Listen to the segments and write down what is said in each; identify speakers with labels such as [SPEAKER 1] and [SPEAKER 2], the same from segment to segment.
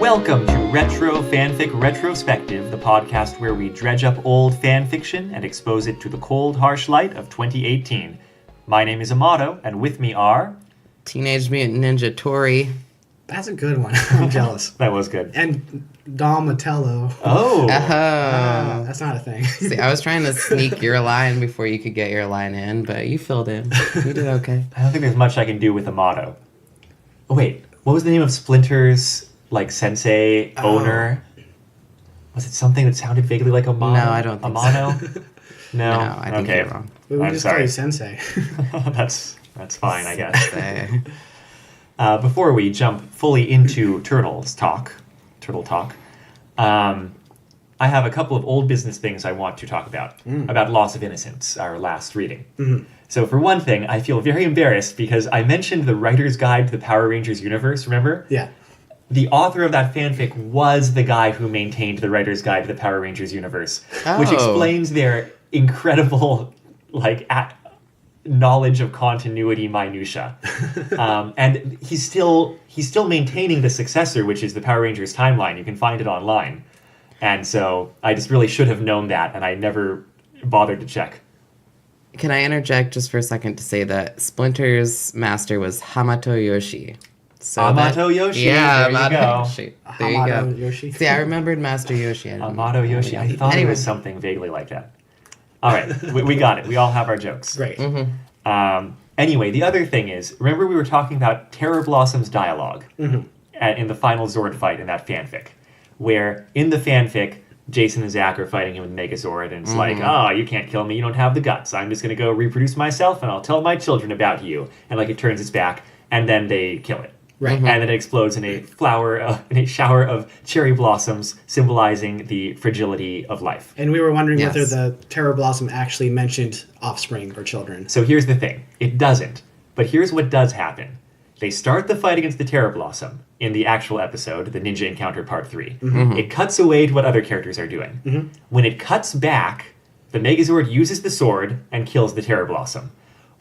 [SPEAKER 1] Welcome to Retro Fanfic Retrospective, the podcast where we dredge up old fanfiction and expose it to the cold, harsh light of 2018. My name is Amato, and with me are...
[SPEAKER 2] Teenage Mutant Ninja Tori.
[SPEAKER 3] That's a good one. I'm jealous.
[SPEAKER 1] That was good.
[SPEAKER 3] And Dom Matello.
[SPEAKER 1] Oh.
[SPEAKER 3] That's not a thing.
[SPEAKER 2] See, I was trying to sneak your line before you could get your line in, but you filled in. You did okay.
[SPEAKER 1] I don't think there's much I can do with Amato. Oh, wait. What was the name of Splinter's, sensei owner? Was it something that sounded vaguely like Amato?
[SPEAKER 2] No, I don't think
[SPEAKER 1] Amano?
[SPEAKER 2] so.
[SPEAKER 1] No?
[SPEAKER 2] No, I think you're wrong.
[SPEAKER 3] We
[SPEAKER 1] I'm
[SPEAKER 3] just
[SPEAKER 1] sorry.
[SPEAKER 3] call you Sensei.
[SPEAKER 1] That's fine, I guess. Before we jump fully into turtle talk, I have a couple of old business things I want to talk about Loss of Innocence, our last reading.
[SPEAKER 3] Mm-hmm.
[SPEAKER 1] So for one thing, I feel very embarrassed because I mentioned the Writer's Guide to the Power Rangers universe, remember?
[SPEAKER 3] Yeah.
[SPEAKER 1] The author of that fanfic was the guy who maintained the Writer's Guide to the Power Rangers universe, which explains their incredible, knowledge of continuity minutia. And he's still maintaining the successor, which is the Power Rangers timeline. You can find it online. And so I just really should have known that, and I never bothered to check.
[SPEAKER 2] Can I interject just for a second to say that Splinter's master was Hamato Yoshi? So
[SPEAKER 1] Hamato Yoshi.
[SPEAKER 2] Yeah,
[SPEAKER 1] there you go.
[SPEAKER 2] Yoshi. There you
[SPEAKER 3] Hamato
[SPEAKER 2] go.
[SPEAKER 3] Yoshi.
[SPEAKER 2] See, I remembered Master Yoshi.
[SPEAKER 1] Amato Yoshi. I thought it was something vaguely like that. All right, we got it. We all have our jokes.
[SPEAKER 3] Great.
[SPEAKER 2] Mm-hmm.
[SPEAKER 1] Anyway, the other thing is, remember we were talking about Terror Blossom's dialogue in the final Zord fight in that fanfic, where in the fanfic, Jason and Zack are fighting him with Megazord, and it's like, oh, you can't kill me, you don't have the guts. I'm just going to go reproduce myself, and I'll tell my children about you. And it turns its back, and then they kill it.
[SPEAKER 3] Right.
[SPEAKER 1] And then it explodes in a shower of cherry blossoms, symbolizing the fragility of life.
[SPEAKER 3] And we were wondering
[SPEAKER 2] Yes.
[SPEAKER 3] whether the Terror Blossom actually mentioned offspring or children.
[SPEAKER 1] So here's the thing. It doesn't. But here's what does happen. They start the fight against the Terror Blossom in the actual episode, the Ninja Encounter Part 3. It cuts away to what other characters are doing. When it cuts back, the Megazord uses the sword and kills the Terror Blossom.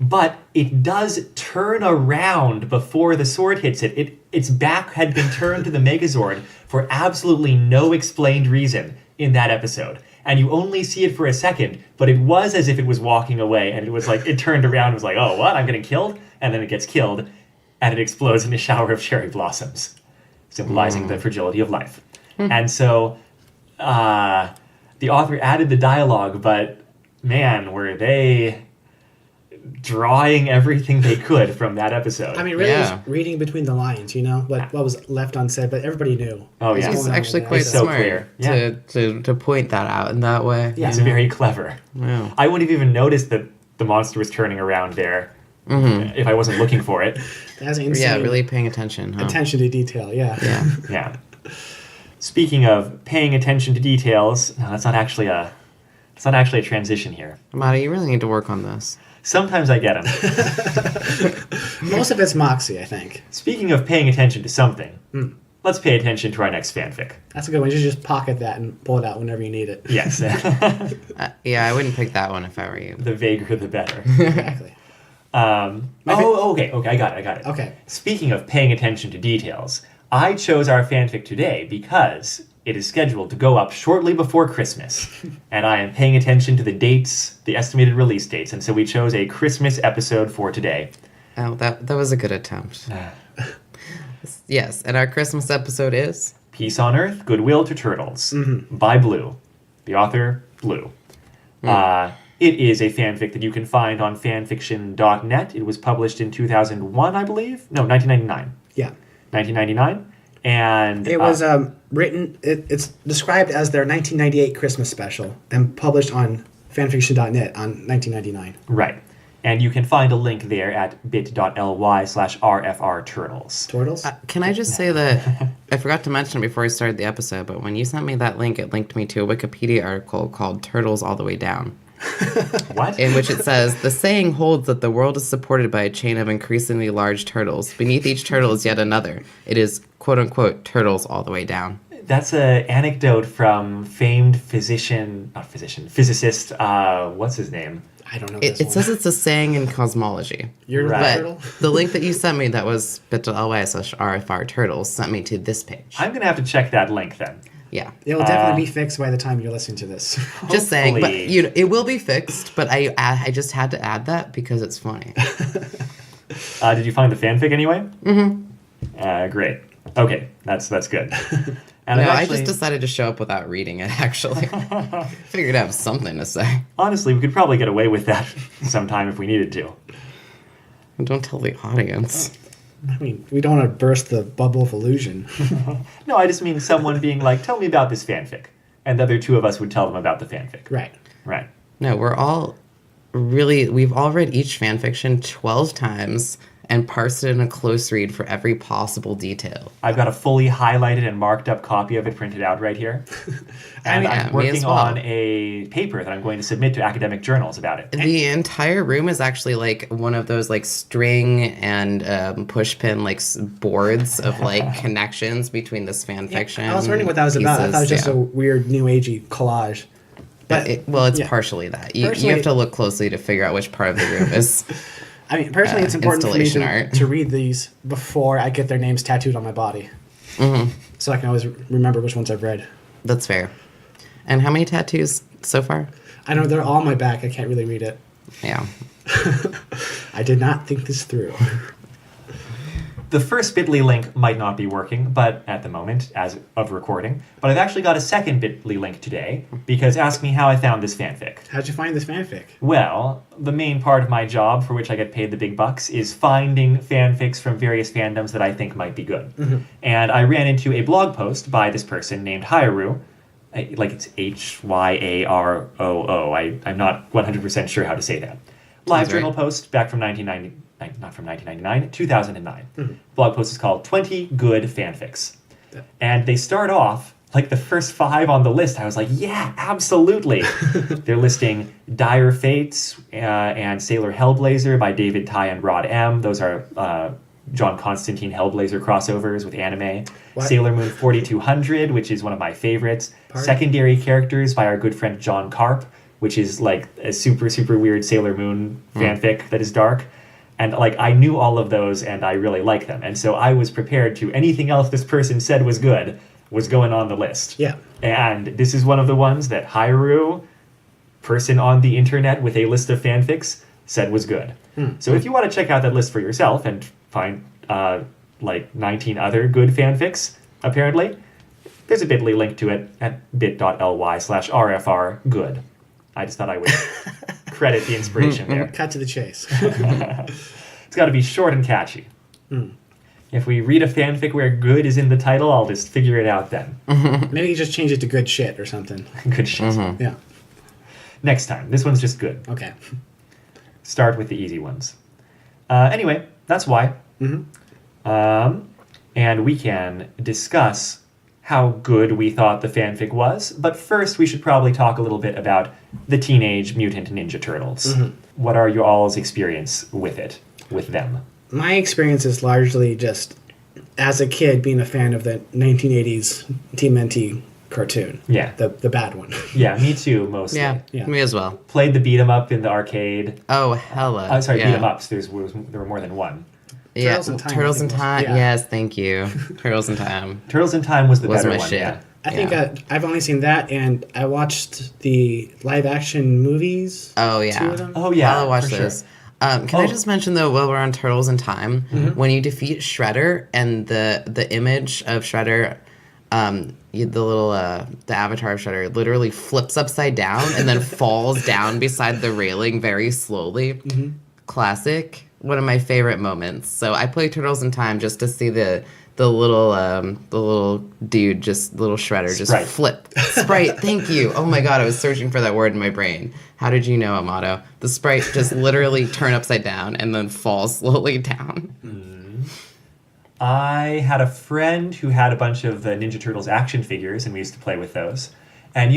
[SPEAKER 1] But it does turn around before the sword hits it. Its back had been turned to the Megazord for absolutely no explained reason in that episode. And you only see it for a second, but it was as if it was walking away, and it was it turned around and was like, oh, what? I'm getting killed? And then it gets killed, and it explodes in a shower of cherry blossoms, symbolizing the fragility of life. And so the author added the dialogue, but man, were they drawing everything they could from that episode.
[SPEAKER 3] I mean, really just reading between the lines, what was left unsaid, but everybody knew.
[SPEAKER 1] Oh, yeah.
[SPEAKER 2] He's actually quite
[SPEAKER 1] It's so
[SPEAKER 2] smart
[SPEAKER 1] clear. Yeah.
[SPEAKER 2] to point that out in that way.
[SPEAKER 1] Yeah, it's very clever.
[SPEAKER 2] Yeah.
[SPEAKER 1] I wouldn't have even noticed that the monster was turning around there if I wasn't looking for it.
[SPEAKER 3] That's insane.
[SPEAKER 2] Yeah, really paying attention. Huh?
[SPEAKER 3] Attention to detail, yeah.
[SPEAKER 2] Yeah.
[SPEAKER 1] Yeah. Speaking of paying attention to details, no, that's not actually a transition here.
[SPEAKER 2] Amada, you really need to work on this.
[SPEAKER 1] Sometimes I get them.
[SPEAKER 3] Most of it's Moxie, I think.
[SPEAKER 1] Speaking of paying attention to something, let's pay attention to our next fanfic.
[SPEAKER 3] That's a good one. You should just pocket that and pull it out whenever you need it.
[SPEAKER 1] Yes.
[SPEAKER 2] Yeah, I wouldn't pick that one if I were you.
[SPEAKER 1] The vaguer, the better.
[SPEAKER 3] Exactly.
[SPEAKER 1] Okay, I got it.
[SPEAKER 3] Okay.
[SPEAKER 1] Speaking of paying attention to details, I chose our fanfic today because it is scheduled to go up shortly before Christmas, and I am paying attention to the dates, the estimated release dates, and so we chose a Christmas episode for today.
[SPEAKER 2] Oh, that was a good attempt. Yes, and our Christmas episode is?
[SPEAKER 1] Peace on Earth, Goodwill to Turtles, by Blue. The author, Blue. It is a fanfic that you can find on fanfiction.net. It was published in 2001, I believe? No, 1999.
[SPEAKER 3] Yeah.
[SPEAKER 1] 1999. And
[SPEAKER 3] it was written, it's described as their 1998 Christmas special and published on fanfiction.net on 1999.
[SPEAKER 1] Right. And you can find a link there at bit.ly/rfrturtles.
[SPEAKER 3] Turtles?
[SPEAKER 2] Can I just say that I forgot to mention it before I started the episode, but when you sent me that link, it linked me to a Wikipedia article called Turtles All the Way Down.
[SPEAKER 1] What?
[SPEAKER 2] In which it says, the saying holds that the world is supported by a chain of increasingly large turtles. Beneath each turtle is yet another. It is, quote-unquote, turtles all the way down.
[SPEAKER 1] That's an anecdote from famed physicist, what's his name?
[SPEAKER 3] I don't know
[SPEAKER 2] It says it's a saying in cosmology.
[SPEAKER 3] You're
[SPEAKER 1] Right.
[SPEAKER 3] the
[SPEAKER 2] But
[SPEAKER 3] turtle?
[SPEAKER 2] the link that you sent me that was bit.ly/RFR turtles sent me to this page.
[SPEAKER 1] I'm going to have to check that link then.
[SPEAKER 2] Yeah.
[SPEAKER 3] It'll definitely be fixed by the time you're listening to this.
[SPEAKER 2] Just saying, but
[SPEAKER 1] Hopefully.
[SPEAKER 2] it will be fixed. But I just had to add that because it's funny.
[SPEAKER 1] Did you find the fanfic anyway? Mm-hmm. Great. Okay, that's good. And
[SPEAKER 2] No,
[SPEAKER 1] I've
[SPEAKER 2] I
[SPEAKER 1] actually,
[SPEAKER 2] just decided to show up without reading it. Actually, figured I have something to say.
[SPEAKER 1] honestly, we could probably get away with that sometime if we needed to.
[SPEAKER 2] Don't tell the audience.
[SPEAKER 3] I mean, we don't want to burst the bubble of illusion.
[SPEAKER 1] No, I just mean someone being like, tell me about this fanfic. And the other two of us would tell them about the fanfic.
[SPEAKER 3] Right.
[SPEAKER 1] Right.
[SPEAKER 2] No, we've all read each fanfiction 12 times and parsed it in a close read for every possible detail.
[SPEAKER 1] I've got a fully highlighted and marked up copy of it printed out right here. And
[SPEAKER 2] Yeah,
[SPEAKER 1] I'm
[SPEAKER 2] me
[SPEAKER 1] working
[SPEAKER 2] as well.
[SPEAKER 1] on a paper that I'm going to submit to academic journals about it.
[SPEAKER 2] The entire room is actually like one of those like string and push pin like boards of like connections between this fanfiction.
[SPEAKER 3] I was wondering what that was about. I thought it was just a weird new agey collage. But
[SPEAKER 2] It's
[SPEAKER 3] yeah.
[SPEAKER 2] partially that. You
[SPEAKER 3] Personally-
[SPEAKER 2] have to look closely to figure out which part of the room is.
[SPEAKER 3] I mean, personally, it's important for me
[SPEAKER 2] installation art.
[SPEAKER 3] to read these before I get their names tattooed on my body. Mm-hmm. So I can always remember which ones I've read.
[SPEAKER 2] That's fair. And how many tattoos so far?
[SPEAKER 3] I know they're all on my back. I can't really read it.
[SPEAKER 2] Yeah.
[SPEAKER 3] I did not think this through.
[SPEAKER 1] The first bit.ly link might not be working, but at the moment, as of recording. But I've actually got a second bit.ly link today, because ask me how I found this fanfic.
[SPEAKER 3] How'd you find this fanfic?
[SPEAKER 1] Well, the main part of my job, for which I get paid the big bucks, is finding fanfics from various fandoms that I think might be good. Mm-hmm. And I ran into a blog post by this person named Hyaru. Like it's Hyaroo. I'm not 100% sure how to say that. Live journal
[SPEAKER 2] right.
[SPEAKER 1] post back from 2009. Mm-hmm. Blog post is called 20 Good Fanfics. Yeah. And they start off, like the first 5 on the list, I was like, yeah, absolutely. They're listing Dire Fates and Sailor Hellblazer by David Ty and Rod M. Those are John Constantine Hellblazer crossovers with anime.
[SPEAKER 3] What?
[SPEAKER 1] Sailor Moon 4200, which is one of my favorites.
[SPEAKER 3] Pardon?
[SPEAKER 1] Secondary characters by our good friend John Carp, which is like a super, super weird Sailor Moon fanfic that is dark. And like I knew all of those and I really like them. And so I was prepared to anything else this person said was good was going on the list.
[SPEAKER 3] Yeah.
[SPEAKER 1] And this is one of the ones that Hyaru, person on the internet with a list of fanfics, said was good. So if you want to check out that list for yourself and find like 19 other good fanfics, apparently, there's a bit.ly link to it at bit.ly/RFR good. I just thought I would credit the inspiration there.
[SPEAKER 3] Cut to the chase.
[SPEAKER 1] It's got to be short and catchy. If we read a fanfic where good is in the title, I'll just figure it out then.
[SPEAKER 3] Maybe you just change it to good shit or something.
[SPEAKER 1] Good shit.
[SPEAKER 3] Yeah.
[SPEAKER 1] Next time. This one's just good.
[SPEAKER 3] Okay.
[SPEAKER 1] Start with the easy ones. Anyway, that's why. And we can discuss how good we thought the fanfic was. But first, we should probably talk a little bit about the Teenage Mutant Ninja Turtles. What are your all's experience with it, with them?
[SPEAKER 3] My experience is largely just as a kid being a fan of the 1980s TMNT cartoon.
[SPEAKER 1] Yeah.
[SPEAKER 3] The bad one.
[SPEAKER 1] Yeah, me too, mostly.
[SPEAKER 2] Yeah,
[SPEAKER 3] Yeah.
[SPEAKER 2] me as well.
[SPEAKER 1] Played the beat 'em up in the arcade.
[SPEAKER 2] Oh, hella.
[SPEAKER 1] Sorry,
[SPEAKER 2] yeah.
[SPEAKER 1] beat 'em ups. There were more than one.
[SPEAKER 2] Yeah,
[SPEAKER 3] Turtles in Time,
[SPEAKER 2] Turtles
[SPEAKER 3] I
[SPEAKER 2] in
[SPEAKER 3] think was-
[SPEAKER 2] Time.
[SPEAKER 3] yeah.
[SPEAKER 2] Yes, thank you. Turtles in Time.
[SPEAKER 1] Turtles in Time was the
[SPEAKER 2] Was
[SPEAKER 1] better
[SPEAKER 2] my
[SPEAKER 1] one.
[SPEAKER 2] shit.
[SPEAKER 1] Yeah.
[SPEAKER 3] I think
[SPEAKER 2] Yeah.
[SPEAKER 3] I've only seen that, and I watched the live action movies.
[SPEAKER 2] Oh,
[SPEAKER 3] 2
[SPEAKER 2] yeah.
[SPEAKER 3] of them.
[SPEAKER 1] Oh yeah.
[SPEAKER 2] I'll watch
[SPEAKER 1] for
[SPEAKER 2] those.
[SPEAKER 1] Sure.
[SPEAKER 2] Can I just mention though, while we're on Turtles in Time, when you defeat Shredder and the image of Shredder, the avatar of Shredder literally flips upside down and then falls down beside the railing very slowly. Classic. One of my favorite moments. So I play Turtles in Time just to see the little dude, just little Shredder, just
[SPEAKER 1] Sprite.
[SPEAKER 2] flip. Sprite, thank you. Oh my god, I was searching for that word in my brain. How did you know, Amato? The Sprite just literally turn upside down and then fall slowly down.
[SPEAKER 1] I had a friend who had a bunch of the Ninja Turtles action figures, and we used to play with those. And,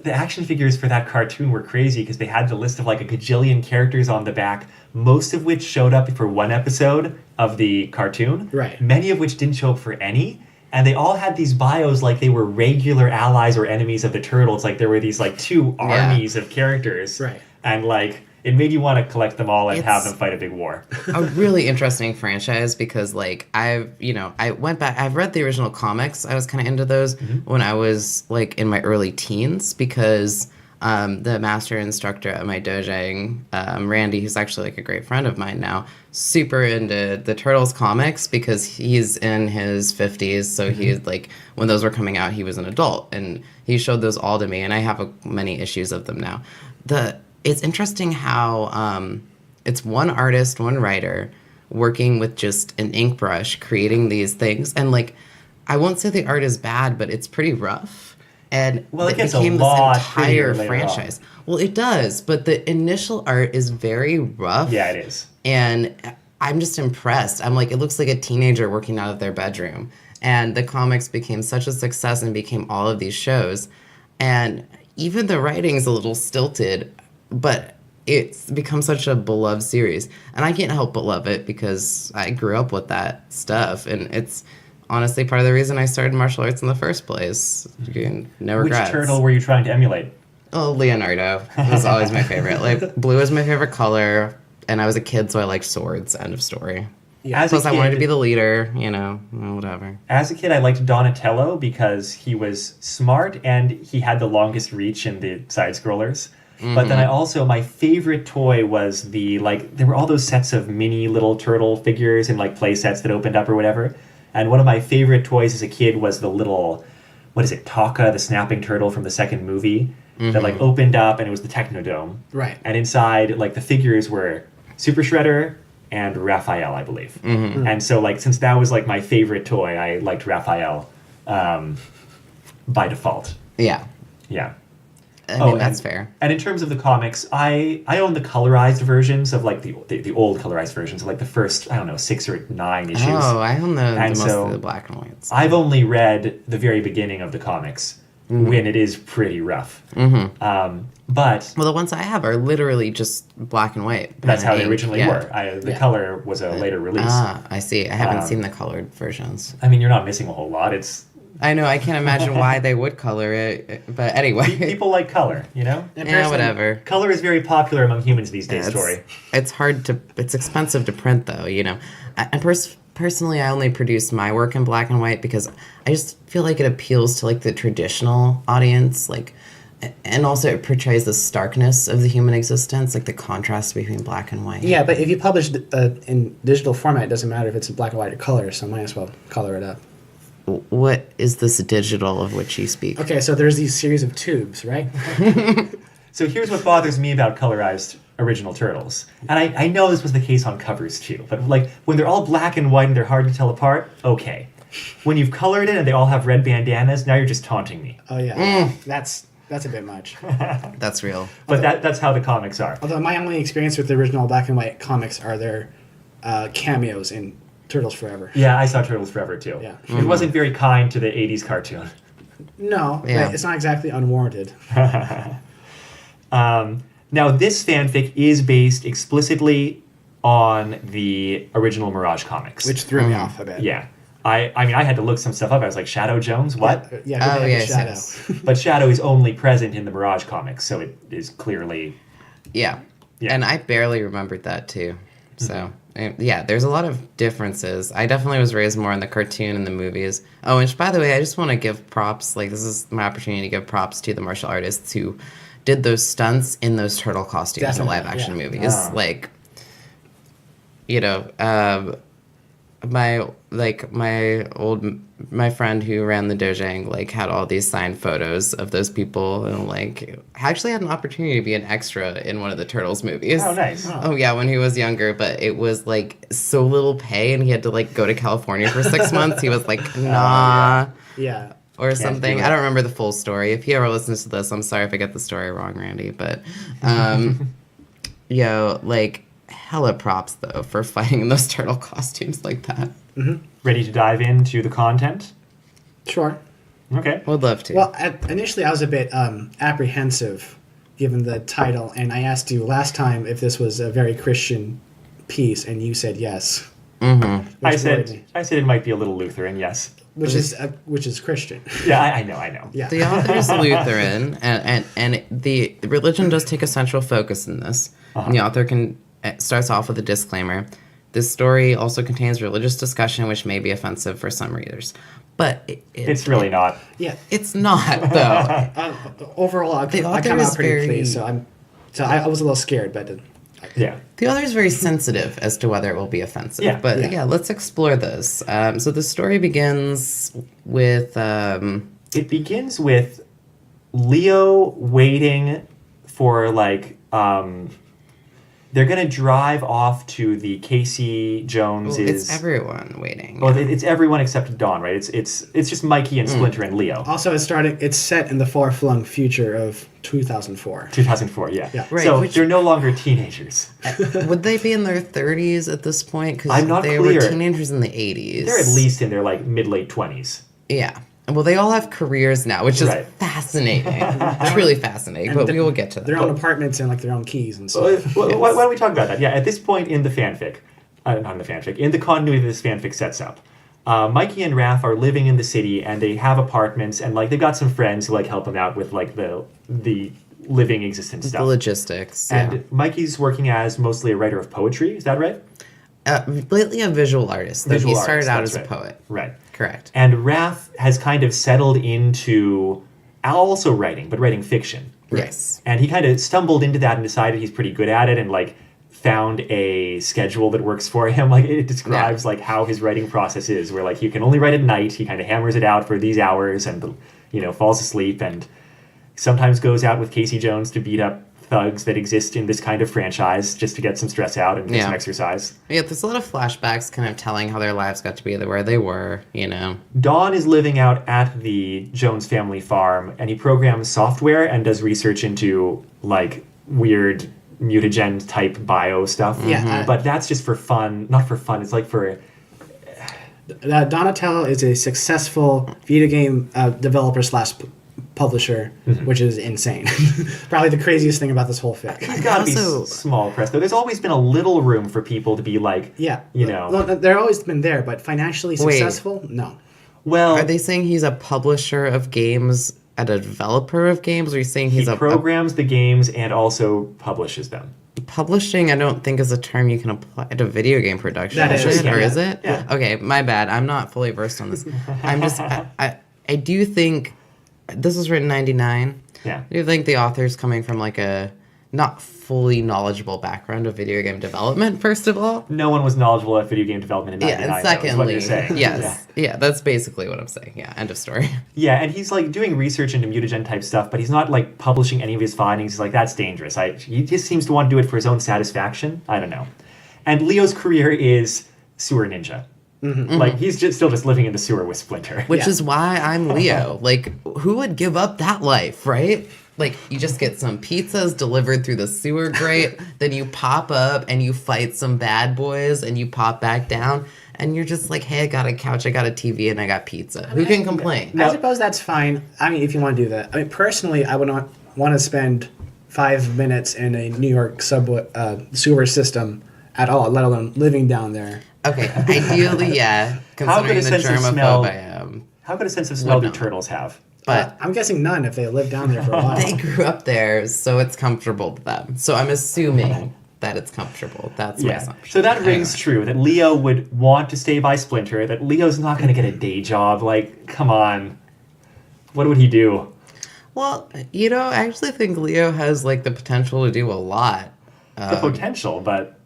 [SPEAKER 1] the action figures for that cartoon were crazy because they had the list of like a gajillion characters on the back, most of which showed up for one episode of the cartoon.
[SPEAKER 3] Right.
[SPEAKER 1] Many of which didn't show up for any. and they all had these bios like they were regular allies or enemies of the Turtles. Like there were these like two armies of characters.
[SPEAKER 3] Right.
[SPEAKER 1] And like it made you want to collect them all and have
[SPEAKER 2] It's-
[SPEAKER 1] them fight a big war.
[SPEAKER 2] A really interesting franchise because like I went back, I've read the original comics. I was kind of into those when I was like in my early teens because the master instructor at my dojang, Randy, who's actually like a great friend of mine now, super into the Turtles comics because he's in his 50s. So he like when those were coming out, he was an adult and he showed those all to me, and I have many issues of them now. It's interesting how it's one artist, one writer working with just an ink brush, creating these things. And like, I won't say the art is bad, but it's pretty rough. And
[SPEAKER 1] Well, it gets a
[SPEAKER 2] became
[SPEAKER 1] lot
[SPEAKER 2] this
[SPEAKER 1] prettier
[SPEAKER 2] entire
[SPEAKER 1] later on.
[SPEAKER 2] franchise. Well, it does, but the initial art is very rough.
[SPEAKER 1] Yeah, it is.
[SPEAKER 2] And I'm just impressed. I'm like, it looks like a teenager working out of their bedroom. And the comics became such a success and became all of these shows. And even the writing's a little stilted, but it's become such a beloved series. And I can't help but love it because I grew up with that stuff. And it's honestly part of the reason I started martial arts in the first place. No regrets.
[SPEAKER 1] Which turtle were you trying to emulate?
[SPEAKER 2] Oh, Leonardo was always my favorite. Like, blue is my favorite color. And I was a kid, so I liked swords. End of story.
[SPEAKER 1] Yeah.
[SPEAKER 2] Plus, I wanted to be the leader, whatever.
[SPEAKER 1] As a kid, I liked Donatello because he was smart and he had the longest reach in the side-scrollers. But then my favorite toy was there were all those sets of mini little turtle figures and like play sets that opened up or whatever. And one of my favorite toys as a kid was the little, Taka, the snapping turtle from the second movie that like opened up, and it was the Technodome.
[SPEAKER 3] Right.
[SPEAKER 1] And inside, like the figures were Super Shredder and Raphael, I believe. And so like since that was like my favorite toy, I liked Raphael by default.
[SPEAKER 2] Yeah.
[SPEAKER 1] Yeah.
[SPEAKER 2] I mean, that's fair.
[SPEAKER 1] And in terms of the comics, I own the colorized versions of like the old colorized versions of like the first, 6 or 9 issues.
[SPEAKER 2] Oh, I own the most
[SPEAKER 1] so
[SPEAKER 2] of the black and whites.
[SPEAKER 1] I've only read the very beginning of the comics when it is pretty rough. But
[SPEAKER 2] Well, the ones I have are literally just black and white.
[SPEAKER 1] that's how they
[SPEAKER 2] ink.
[SPEAKER 1] originally were. The color was a later release.
[SPEAKER 2] I see. I haven't seen the colored versions.
[SPEAKER 1] I mean, you're not missing a whole lot. It's
[SPEAKER 2] I know. I can't imagine why they would color it. But anyway.
[SPEAKER 1] people like color, you know?
[SPEAKER 2] Yeah, whatever.
[SPEAKER 1] Color is very popular among humans these days, Tori.
[SPEAKER 2] It's it's expensive to print, though, And personally, I only produce my work in black and white because I just feel like it appeals to, like, the traditional audience, like, and also it portrays the starkness of the human existence, like the contrast between black and white.
[SPEAKER 3] Yeah, but if you publish in digital format, it doesn't matter if it's in black and white or color, so might as well color it up.
[SPEAKER 2] What is this digital of which you speak?
[SPEAKER 3] Okay, so there's these series of tubes, right?
[SPEAKER 1] So here's what bothers me about colorized original Turtles. And I know this was the case on covers too, but like when they're all black and white and they're hard to tell apart, okay. When you've colored it and they all have red bandanas, now you're just taunting me.
[SPEAKER 3] Oh yeah, that's a bit much.
[SPEAKER 2] That's real.
[SPEAKER 1] But that's how the comics are.
[SPEAKER 3] Although my only experience with the original black and white comics are their cameos in Turtles Forever.
[SPEAKER 1] Yeah, I saw Turtles Forever too.
[SPEAKER 3] Yeah.
[SPEAKER 1] It wasn't very kind to the 80s cartoon.
[SPEAKER 3] No,
[SPEAKER 2] Yeah.
[SPEAKER 3] it's not exactly unwarranted.
[SPEAKER 1] Now, this fanfic is based explicitly on the original Mirage comics.
[SPEAKER 3] Which threw me off a bit.
[SPEAKER 1] Yeah. I mean, I had to look some stuff up. I was like, Shadow Jones? What?
[SPEAKER 3] Yeah,
[SPEAKER 2] Oh, yes,
[SPEAKER 3] Shadow.
[SPEAKER 2] yes.
[SPEAKER 1] But Shadow is only present in the Mirage comics, so it is clearly...
[SPEAKER 2] Yeah.
[SPEAKER 1] Yeah.
[SPEAKER 2] And I barely remembered that too. So, yeah, there's a lot of differences. I definitely was raised more in the cartoon and the movies. Oh, and by the way, I just want to give props. Like, this is my opportunity to give props to the martial artists who did those stunts in those turtle costumes in
[SPEAKER 3] Definitely,
[SPEAKER 2] live action
[SPEAKER 3] yeah.
[SPEAKER 2] movies.
[SPEAKER 1] Ah.
[SPEAKER 2] Like, my friend who ran the dojang like had all these signed photos of those people, and like actually had an opportunity to be an extra in one of the Turtles movies.
[SPEAKER 1] Oh, nice.
[SPEAKER 2] Oh yeah, when he was younger, but it was like so little pay, and he had to like go to California for 6 months. He was like, nah.
[SPEAKER 3] Yeah.
[SPEAKER 2] Or something.
[SPEAKER 1] do it.
[SPEAKER 2] I don't remember the full story. If he ever listens to this, I'm sorry if I get the story wrong, Randy. But, like, hella props, though, for fighting in those turtle costumes like that.
[SPEAKER 1] Ready to dive into the content?
[SPEAKER 3] Sure.
[SPEAKER 1] Okay.
[SPEAKER 2] Would love to.
[SPEAKER 3] Well, initially I was a bit apprehensive given the title, and I asked you last time if this was a very Christian piece, and you said yes.
[SPEAKER 2] Mm-hmm.
[SPEAKER 1] I
[SPEAKER 3] Which worried
[SPEAKER 1] said
[SPEAKER 3] me.
[SPEAKER 1] it might be a little Lutheran, yes.
[SPEAKER 3] which is Christian.
[SPEAKER 1] Yeah, I know.
[SPEAKER 3] Yeah.
[SPEAKER 2] The author is Lutheran, and the religion does take a central focus in this. And the author starts off with a disclaimer. This story also contains religious discussion, which may be offensive for some readers. But
[SPEAKER 1] it's really not.
[SPEAKER 3] Yeah.
[SPEAKER 2] It's not, though.
[SPEAKER 3] Overall, I come out pretty pleased, so I was a little scared, but...
[SPEAKER 1] Yeah.
[SPEAKER 2] The author is very sensitive as to whether it will be offensive.
[SPEAKER 1] Yeah.
[SPEAKER 2] But let's explore this. So the story begins with...
[SPEAKER 1] It begins with Leo waiting for, like... they're going to drive off to the Casey Jones's...
[SPEAKER 2] Well, it's everyone waiting.
[SPEAKER 1] Well, it's everyone except Dawn, right? It's just Mikey and Splinter and Leo.
[SPEAKER 3] Also, it's set in the far-flung future of 2004.
[SPEAKER 1] 2004, yeah.
[SPEAKER 3] Right,
[SPEAKER 1] so they're no longer teenagers.
[SPEAKER 2] Would they be in their 30s at this point? Because
[SPEAKER 1] I'm not
[SPEAKER 2] they
[SPEAKER 1] clear.
[SPEAKER 2] were teenagers in the 80s.
[SPEAKER 1] They're at least in their, like, mid-late 20s.
[SPEAKER 2] Yeah. Well, they all have careers now, which is fascinating. Truly fascinating, but we will get to that.
[SPEAKER 3] Their own apartments and, like, their own keys and stuff.
[SPEAKER 1] Why don't we talk about that? Yeah, at this point in the fanfic, in the continuity this fanfic sets up, Mikey and Raph are living in the city, and they have apartments, and, like, they've got some friends who, like, help them out with, like, the living existence stuff.
[SPEAKER 2] The logistics,
[SPEAKER 1] And Mikey's working as mostly a writer of poetry, is that right?
[SPEAKER 2] Lately a visual artist. He started out as a poet.
[SPEAKER 1] Right.
[SPEAKER 2] Correct.
[SPEAKER 1] And Raph has kind of settled into also writing, but writing fiction.
[SPEAKER 2] Yes.
[SPEAKER 1] And he kind of stumbled into that and decided he's pretty good at it, and, like, found a schedule that works for him. Like, it describes like how his writing process is, where, like, he can only write at night. He kind of hammers it out for these hours and, falls asleep, and sometimes goes out with Casey Jones to beat up thugs that exist in this kind of franchise just to get some stress out and get some exercise.
[SPEAKER 2] Yeah, there's a lot of flashbacks kind of telling how their lives got to be where they were,
[SPEAKER 1] Dawn is living out at the Jones family farm, and he programs software and does research into, like, weird mutagen type bio stuff.
[SPEAKER 3] Yeah.
[SPEAKER 1] But that's just for fun. Not for fun. It's like for...
[SPEAKER 3] Donatello is a successful video game developer / publisher, which is insane. Probably the craziest thing about this whole fic.
[SPEAKER 1] It's got to be small press, though. There's always been a little room for people to be like,
[SPEAKER 3] Well, they've always been there, but financially successful, no.
[SPEAKER 1] Well,
[SPEAKER 2] are they saying he's a publisher of games and a developer of games, or are you saying he
[SPEAKER 1] programs the games and also publishes them?
[SPEAKER 2] Publishing, I don't think, is a term you can apply to video game production.
[SPEAKER 3] That is,
[SPEAKER 2] or is it?
[SPEAKER 1] Yeah.
[SPEAKER 2] Okay, my bad. I'm not fully versed on this. I'm just, I do think this was written in 99.
[SPEAKER 1] Yeah.
[SPEAKER 2] I do think the author's coming from, like, a not fully knowledgeable background of video game development, first of all.
[SPEAKER 1] No one was knowledgeable at video game development in 99.
[SPEAKER 2] Yeah, and secondly,
[SPEAKER 1] what you're saying.
[SPEAKER 2] Yeah, that's basically what I'm saying. Yeah, end of story.
[SPEAKER 1] Yeah, and he's, like, doing research into mutagen type stuff, but he's not, like, publishing any of his findings. He's like, that's dangerous. He just seems to want to do it for his own satisfaction. I don't know. And Leo's career is sewer ninja. Like, he's still just living in the sewer with Splinter.
[SPEAKER 2] Which is why I'm Leo. Like, who would give up that life, right? Like, you just get some pizzas delivered through the sewer grate, then you pop up and you fight some bad boys and you pop back down, and you're just like, hey, I got a couch, I got a TV, and I got pizza. Who can complain?
[SPEAKER 3] I suppose that's fine. I mean, if you want to do that. I mean, personally, I would not want to spend 5 minutes in a New York subway sewer system at all, let alone living down there.
[SPEAKER 2] Okay, ideally, yeah. Considering the germaphobe I am.
[SPEAKER 1] How good a sense of smell do turtles have?
[SPEAKER 2] But
[SPEAKER 3] I'm guessing none if they lived down there for a while.
[SPEAKER 2] they grew up there, so it's comfortable to them. So I'm assuming that it's comfortable. That's my assumption.
[SPEAKER 1] So that rings true, that Leo would want to stay by Splinter, that Leo's not going to get a day job. Like, come on. What would he do?
[SPEAKER 2] Well, I actually think Leo has, like, the potential to do a lot.
[SPEAKER 1] The potential, but...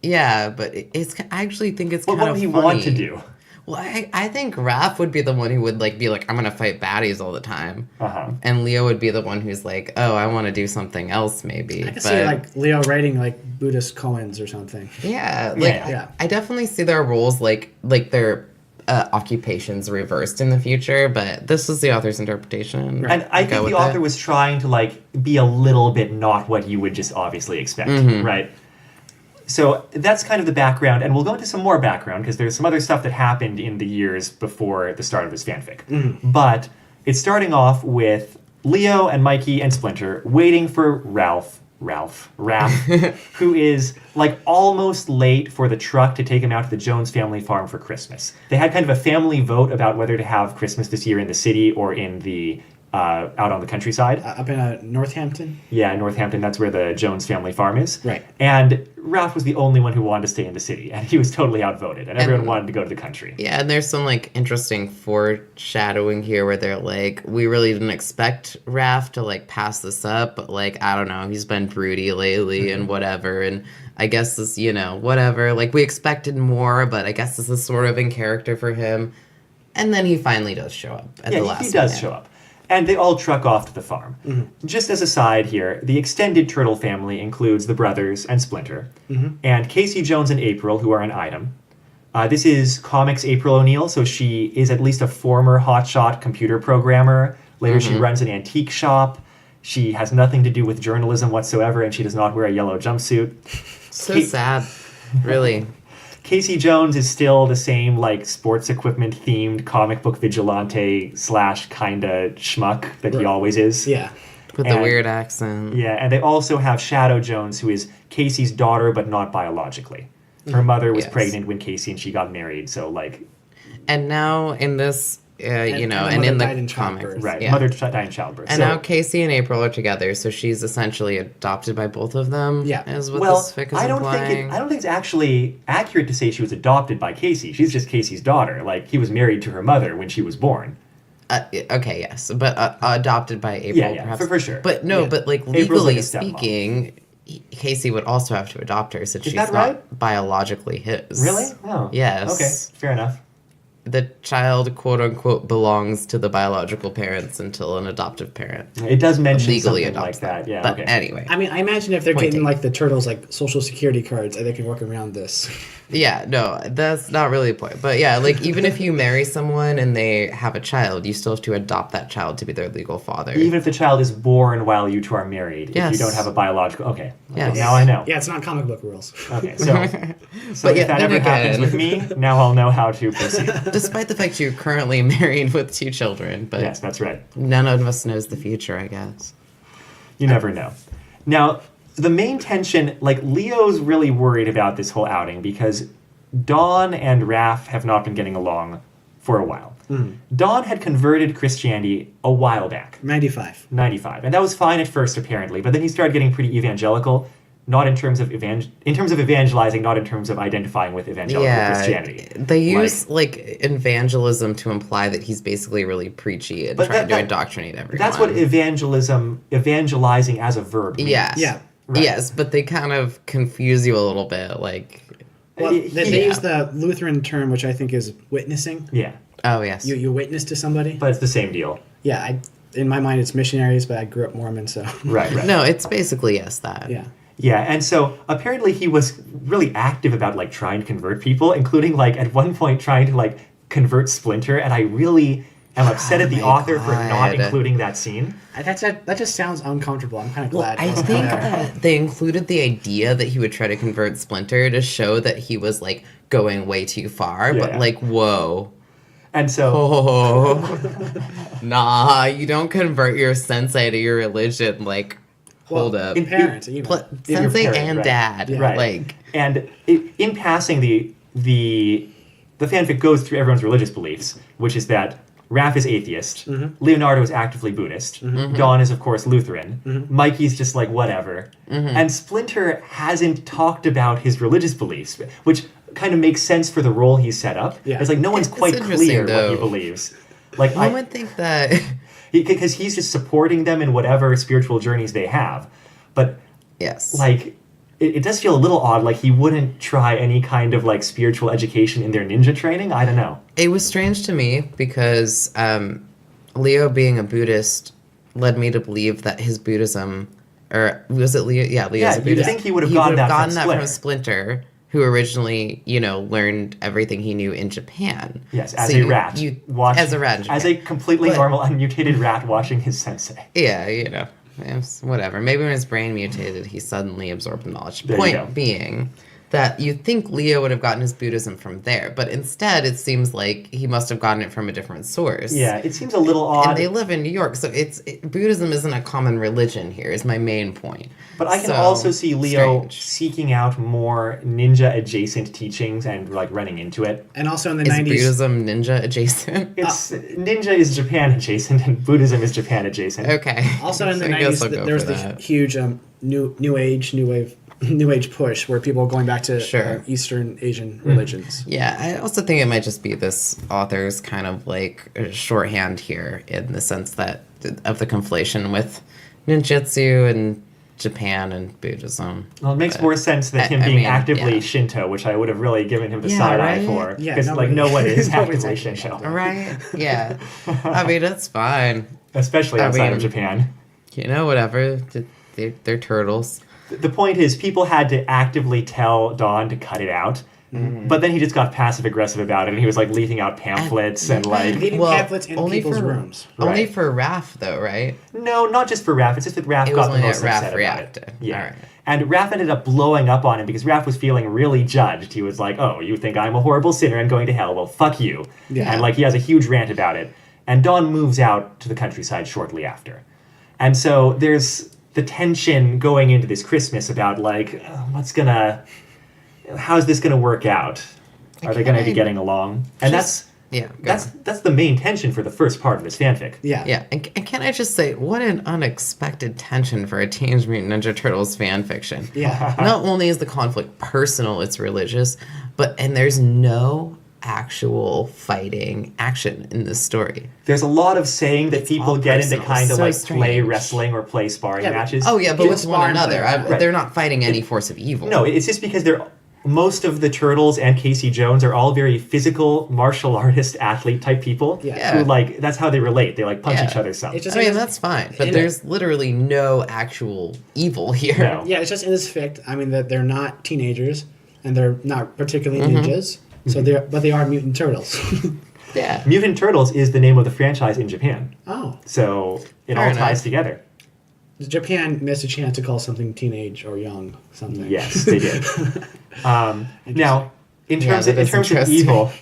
[SPEAKER 2] Yeah, but I actually think it's kind of funny.
[SPEAKER 1] What would he want to do?
[SPEAKER 2] Well, I think Raph would be the one who would, like, be like, I'm going to fight baddies all the time. And Leo would be the one who's like, oh, I want to do something else, maybe.
[SPEAKER 3] I can see, like, Leo writing, like, Buddhist koans or something.
[SPEAKER 2] Yeah, like, I definitely see their roles, like their occupations reversed in the future, but this is the author's interpretation.
[SPEAKER 1] Right. And I think the author was trying to, like, be a little bit not what you would just obviously expect, right? So that's kind of the background, and we'll go into some more background because there's some other stuff that happened in the years before the start of this fanfic. But it's starting off with Leo and Mikey and Splinter waiting for Ralph Raph, who is like almost late for the truck to take him out to the Jones family farm for Christmas. They had kind of a family vote about whether to have Christmas this year in the city or in the out on the countryside.
[SPEAKER 3] Up in Northampton?
[SPEAKER 1] Yeah, Northampton, that's where the Jones family farm is.
[SPEAKER 3] Right.
[SPEAKER 1] And Ralph was the only one who wanted to stay in the city, and he was totally outvoted, and everyone wanted to go to the country.
[SPEAKER 2] Yeah, and there's some, like, interesting foreshadowing here where they're like, we really didn't expect Raph to, like, pass this up, but, like, I don't know, he's been broody lately and whatever, and I guess this, you know, whatever. Like, we expected more, but I guess this is sort of in character for him. And then he finally does show up at the last
[SPEAKER 1] he does
[SPEAKER 2] minute.
[SPEAKER 1] show up. And they all truck off to the farm. Just as a side here, the extended Turtle family includes the brothers and Splinter, and Casey Jones and April, who are an item. This is comics April O'Neil, so she is at least a former hotshot computer programmer. Later, she runs an antique shop. She has nothing to do with journalism whatsoever, and she does not wear a yellow jumpsuit.
[SPEAKER 2] So sad, really.
[SPEAKER 1] Casey Jones is still the same, like, sports equipment themed comic book vigilante / kinda schmuck that he always is.
[SPEAKER 3] Yeah.
[SPEAKER 2] With the weird accent.
[SPEAKER 1] Yeah, and they also have Shadow Jones, who is Casey's daughter, but not biologically. Her mother was pregnant when Casey and she got married, so, like...
[SPEAKER 2] And now in this, you know,
[SPEAKER 3] and
[SPEAKER 2] and in
[SPEAKER 3] died in
[SPEAKER 2] the comic.
[SPEAKER 3] childbirth.
[SPEAKER 1] Right,
[SPEAKER 2] Yeah.
[SPEAKER 1] mother died in childbirth.
[SPEAKER 2] And
[SPEAKER 1] so,
[SPEAKER 2] now Casey and April are together, so she's essentially adopted by both of them.
[SPEAKER 3] Yeah.
[SPEAKER 2] Is what
[SPEAKER 1] well,
[SPEAKER 2] this fic is
[SPEAKER 1] I don't
[SPEAKER 2] implying.
[SPEAKER 1] think it's actually accurate to say she was adopted by Casey. She's just Casey's daughter. Like, he was married to her mother when she was born.
[SPEAKER 2] Okay, yes, but adopted by April,
[SPEAKER 1] Yeah,
[SPEAKER 2] perhaps.
[SPEAKER 1] for sure.
[SPEAKER 2] But no,
[SPEAKER 3] Yeah.
[SPEAKER 2] but like
[SPEAKER 1] April's like
[SPEAKER 2] legally
[SPEAKER 1] a stepmom.
[SPEAKER 2] speaking, Casey would also have to adopt her since
[SPEAKER 1] Is
[SPEAKER 2] she's
[SPEAKER 1] that
[SPEAKER 2] not
[SPEAKER 1] right?
[SPEAKER 2] biologically his.
[SPEAKER 1] Really? Oh.
[SPEAKER 2] Yes.
[SPEAKER 1] Okay, fair enough.
[SPEAKER 2] The child, quote unquote, belongs to the biological parents until an adoptive parent
[SPEAKER 1] It does mention
[SPEAKER 2] legally
[SPEAKER 1] something like
[SPEAKER 2] adopts them.
[SPEAKER 1] that. Yeah,
[SPEAKER 2] But
[SPEAKER 1] okay.
[SPEAKER 2] anyway.
[SPEAKER 3] I mean, I imagine if they're
[SPEAKER 2] Point
[SPEAKER 3] getting
[SPEAKER 2] taken.
[SPEAKER 3] like the turtles like social security cards, they can work around this.
[SPEAKER 2] Yeah, no, that's not really the point. But yeah, like even if you marry someone and they have a child, you still have to adopt that child to be their legal father.
[SPEAKER 1] Even if the child is born while you two are married, if
[SPEAKER 2] Yes.
[SPEAKER 1] you don't have a biological... Okay,
[SPEAKER 2] Yes.
[SPEAKER 1] now I know.
[SPEAKER 3] Yeah, it's not comic book rules.
[SPEAKER 1] Okay, so
[SPEAKER 2] But yeah,
[SPEAKER 1] if that
[SPEAKER 2] then
[SPEAKER 1] ever happens
[SPEAKER 2] again-
[SPEAKER 1] with me, now I'll know how to proceed.
[SPEAKER 2] Despite the fact you're currently married with 2 children, but
[SPEAKER 1] Yes, that's right.
[SPEAKER 2] none of us knows the future, I guess.
[SPEAKER 1] You never know. Now, the main tension, like, Leo's really worried about this whole outing because Dawn and Raph have not been getting along for a while. Dawn had converted Christianity a while back,
[SPEAKER 3] 95.
[SPEAKER 1] 95, and that was fine at first apparently, but then he started getting pretty evangelical, not in terms of evangelizing, not in terms of identifying with evangelical Christianity.
[SPEAKER 2] They use like evangelism to imply that he's basically really preachy and
[SPEAKER 1] But
[SPEAKER 2] trying
[SPEAKER 1] that-
[SPEAKER 2] to indoctrinate everyone.
[SPEAKER 1] That's what evangelizing as a verb means.
[SPEAKER 2] Yeah.
[SPEAKER 3] Yeah.
[SPEAKER 1] Right.
[SPEAKER 2] Yes, but they kind of confuse you a little bit. Like,
[SPEAKER 3] Well, they
[SPEAKER 2] Yeah.
[SPEAKER 3] use the Lutheran term, which I think is witnessing.
[SPEAKER 1] Yeah,
[SPEAKER 2] oh yes,
[SPEAKER 3] You witness to somebody.
[SPEAKER 1] but it's the same deal.
[SPEAKER 3] Yeah, in my mind it's missionaries, but I grew up Mormon, so
[SPEAKER 1] Right, right.
[SPEAKER 2] no, it's basically yes that.
[SPEAKER 3] yeah.
[SPEAKER 1] Yeah, and so apparently he was really active about like trying to convert people, including like at one point trying to like convert Splinter, and I really am upset at the
[SPEAKER 2] my
[SPEAKER 1] author for not
[SPEAKER 2] God.
[SPEAKER 1] including that scene.
[SPEAKER 3] That just sounds uncomfortable. I'm kind of
[SPEAKER 2] Well,
[SPEAKER 3] glad.
[SPEAKER 2] I
[SPEAKER 3] it wasn't
[SPEAKER 2] think
[SPEAKER 3] there.
[SPEAKER 2] that they included the idea that he would try to convert Splinter to show that he was like going way too far.
[SPEAKER 1] Yeah.
[SPEAKER 2] But like, whoa.
[SPEAKER 1] And so
[SPEAKER 2] Oh, nah, you don't convert your sensei to your religion. Like, hold up.
[SPEAKER 3] in parents, you know.
[SPEAKER 2] Sensei
[SPEAKER 1] parent,
[SPEAKER 2] and
[SPEAKER 1] right.
[SPEAKER 2] dad.
[SPEAKER 3] Yeah.
[SPEAKER 1] Right.
[SPEAKER 2] Like,
[SPEAKER 1] and in passing, the fanfic goes through everyone's religious beliefs, which is that Raph is atheist, Leonardo is actively Buddhist, Dawn is of course Lutheran, Mikey's just like whatever, and Splinter hasn't talked about his religious beliefs, which kind of makes sense for the role he's set up.
[SPEAKER 3] Yeah.
[SPEAKER 1] It's like no one's
[SPEAKER 2] It's
[SPEAKER 1] quite
[SPEAKER 2] interesting,
[SPEAKER 1] clear what he
[SPEAKER 2] though.
[SPEAKER 1] believes. Like
[SPEAKER 2] one would think that.
[SPEAKER 1] because he's just supporting them in whatever spiritual journeys they have, but
[SPEAKER 2] Yes.
[SPEAKER 1] like it does feel a little odd, like he wouldn't try any kind of like spiritual education in their ninja training. I don't know.
[SPEAKER 2] It was strange to me because Leo being a Buddhist led me to believe that his Buddhism, or was it Leo? Yeah, Leo's
[SPEAKER 1] Yeah,
[SPEAKER 2] a
[SPEAKER 1] you'd
[SPEAKER 2] Buddhist.
[SPEAKER 1] think he would have gotten that from Splinter.
[SPEAKER 2] Splinter, who originally, learned everything he knew in Japan.
[SPEAKER 1] Yes, as
[SPEAKER 2] So
[SPEAKER 1] a rat.
[SPEAKER 2] as a rat in
[SPEAKER 1] As
[SPEAKER 2] Japan.
[SPEAKER 1] a completely
[SPEAKER 2] But-
[SPEAKER 1] normal, unmutated rat watching his sensei.
[SPEAKER 2] Yeah, whatever. Maybe when his brain mutated, he suddenly absorbed knowledge.
[SPEAKER 1] There you go.
[SPEAKER 2] Point being, that you think Leo would have gotten his Buddhism from there, but instead it seems like he must have gotten it from a different source.
[SPEAKER 1] Yeah, it seems a little odd.
[SPEAKER 2] And they live in New York, so Buddhism isn't a common religion here, is my main point.
[SPEAKER 1] But I can also see Leo seeking out more ninja-adjacent teachings and, like, running into it.
[SPEAKER 3] And also in the
[SPEAKER 2] Is
[SPEAKER 3] 90s...
[SPEAKER 2] Buddhism ninja-adjacent?
[SPEAKER 1] Ninja is Japan-adjacent, and Buddhism is Japan-adjacent.
[SPEAKER 2] Okay.
[SPEAKER 3] Also in the 90s, there was the huge New Age push where people are going back to Eastern Asian religions.
[SPEAKER 2] Yeah, I also think it might just be this author's kind of like shorthand here in the sense that of the conflation with ninjutsu and Japan and Buddhism.
[SPEAKER 1] Well, it makes more sense than him being actively Shinto, which I would have really given him the side eye for. Because no one is actively Shinto.
[SPEAKER 2] Right? Yeah. I mean, it's fine.
[SPEAKER 1] Especially outside of Japan.
[SPEAKER 2] You know, whatever. They're turtles.
[SPEAKER 1] The point is, people had to actively tell Don to cut it out. But then he just got passive-aggressive about it, and he was, like, leaving out pamphlets and like...
[SPEAKER 3] leaving pamphlets in people's rooms.
[SPEAKER 2] Only for Raph, though, right?
[SPEAKER 1] No, not just for Raph. It's just that Raph got the most upset about it. Yeah.
[SPEAKER 2] Right.
[SPEAKER 1] And Raph ended up blowing up on him because Raph was feeling really judged. He was like, oh, you think I'm a horrible sinner and going to hell? Well, fuck you.
[SPEAKER 3] Yeah.
[SPEAKER 1] And, like, he has a huge rant about it. And Don moves out to the countryside shortly after. And so there's the tension going into this Christmas about, like, how's this gonna work out? Are they gonna be getting along? And that's the main tension for the first part of this fanfic.
[SPEAKER 2] Yeah. And can I just say, what an unexpected tension for a Teenage Mutant Ninja Turtles fanfiction.
[SPEAKER 3] Yeah.
[SPEAKER 2] Not only is the conflict personal, it's religious, and there's no actual fighting action in this story.
[SPEAKER 1] There's a lot of saying that people get into kind of play wrestling or play sparring matches.
[SPEAKER 2] Oh yeah, but with one another. They're not fighting any force of evil.
[SPEAKER 1] No, it's just because most of the Turtles and Casey Jones are all very physical, martial artist, athlete type people.
[SPEAKER 3] Yeah.
[SPEAKER 1] Who, like, that's how they relate. They, like, punch each other some.
[SPEAKER 2] That's fine. But there's literally no actual evil here.
[SPEAKER 1] No.
[SPEAKER 3] Yeah, it's just in this fic, I mean, that they're not teenagers, and they're not particularly ninjas, but they are mutant turtles.
[SPEAKER 2] Yeah.
[SPEAKER 1] Mutant Turtles is the name of the franchise in Japan.
[SPEAKER 3] Oh.
[SPEAKER 1] So it all ties together.
[SPEAKER 3] Japan missed a chance to call something teenage or young something.
[SPEAKER 1] Yes, they did. Now, in terms of evil,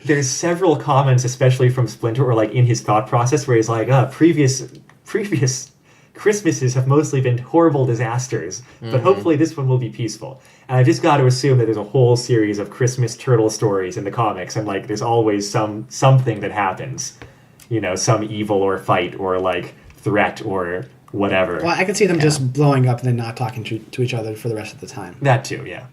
[SPEAKER 1] there's several comments, especially from Splinter, or like in his thought process, where he's like, previous Christmases have mostly been horrible disasters, but hopefully this one will be peaceful. And I've just got to assume that there's a whole series of Christmas turtle stories in the comics, and like there's always something that happens, some evil or fight or like threat or whatever.
[SPEAKER 3] Well, I could see them just blowing up and then not talking to each other for the rest of the time.
[SPEAKER 1] That too, yeah.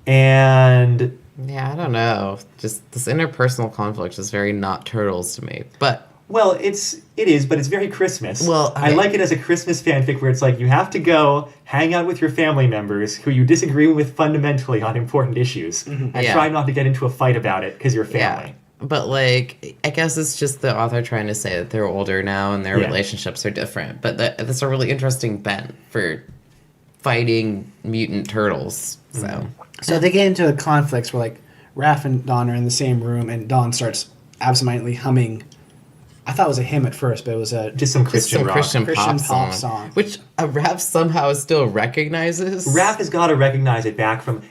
[SPEAKER 2] And yeah, I don't know. Just this interpersonal conflict is very not Turtles to me, but.
[SPEAKER 1] Well, it is, but it's very Christmas.
[SPEAKER 2] Well,
[SPEAKER 1] I like it as a Christmas fanfic where it's like you have to go hang out with your family members who you disagree with fundamentally on important issues and try not to get into a fight about it because you're family.
[SPEAKER 2] Yeah. But, like, I guess it's just the author trying to say that they're older now and their relationships are different. But that's a really interesting bent for fighting mutant turtles.
[SPEAKER 3] So they get into conflicts where, like, Raph and Don are in the same room and Don starts absentmindly humming. I thought it was a hymn at first, but it was
[SPEAKER 1] just some Christian
[SPEAKER 3] pop song.
[SPEAKER 2] Which Raph somehow still recognizes.
[SPEAKER 1] Raph has got to recognize it back from...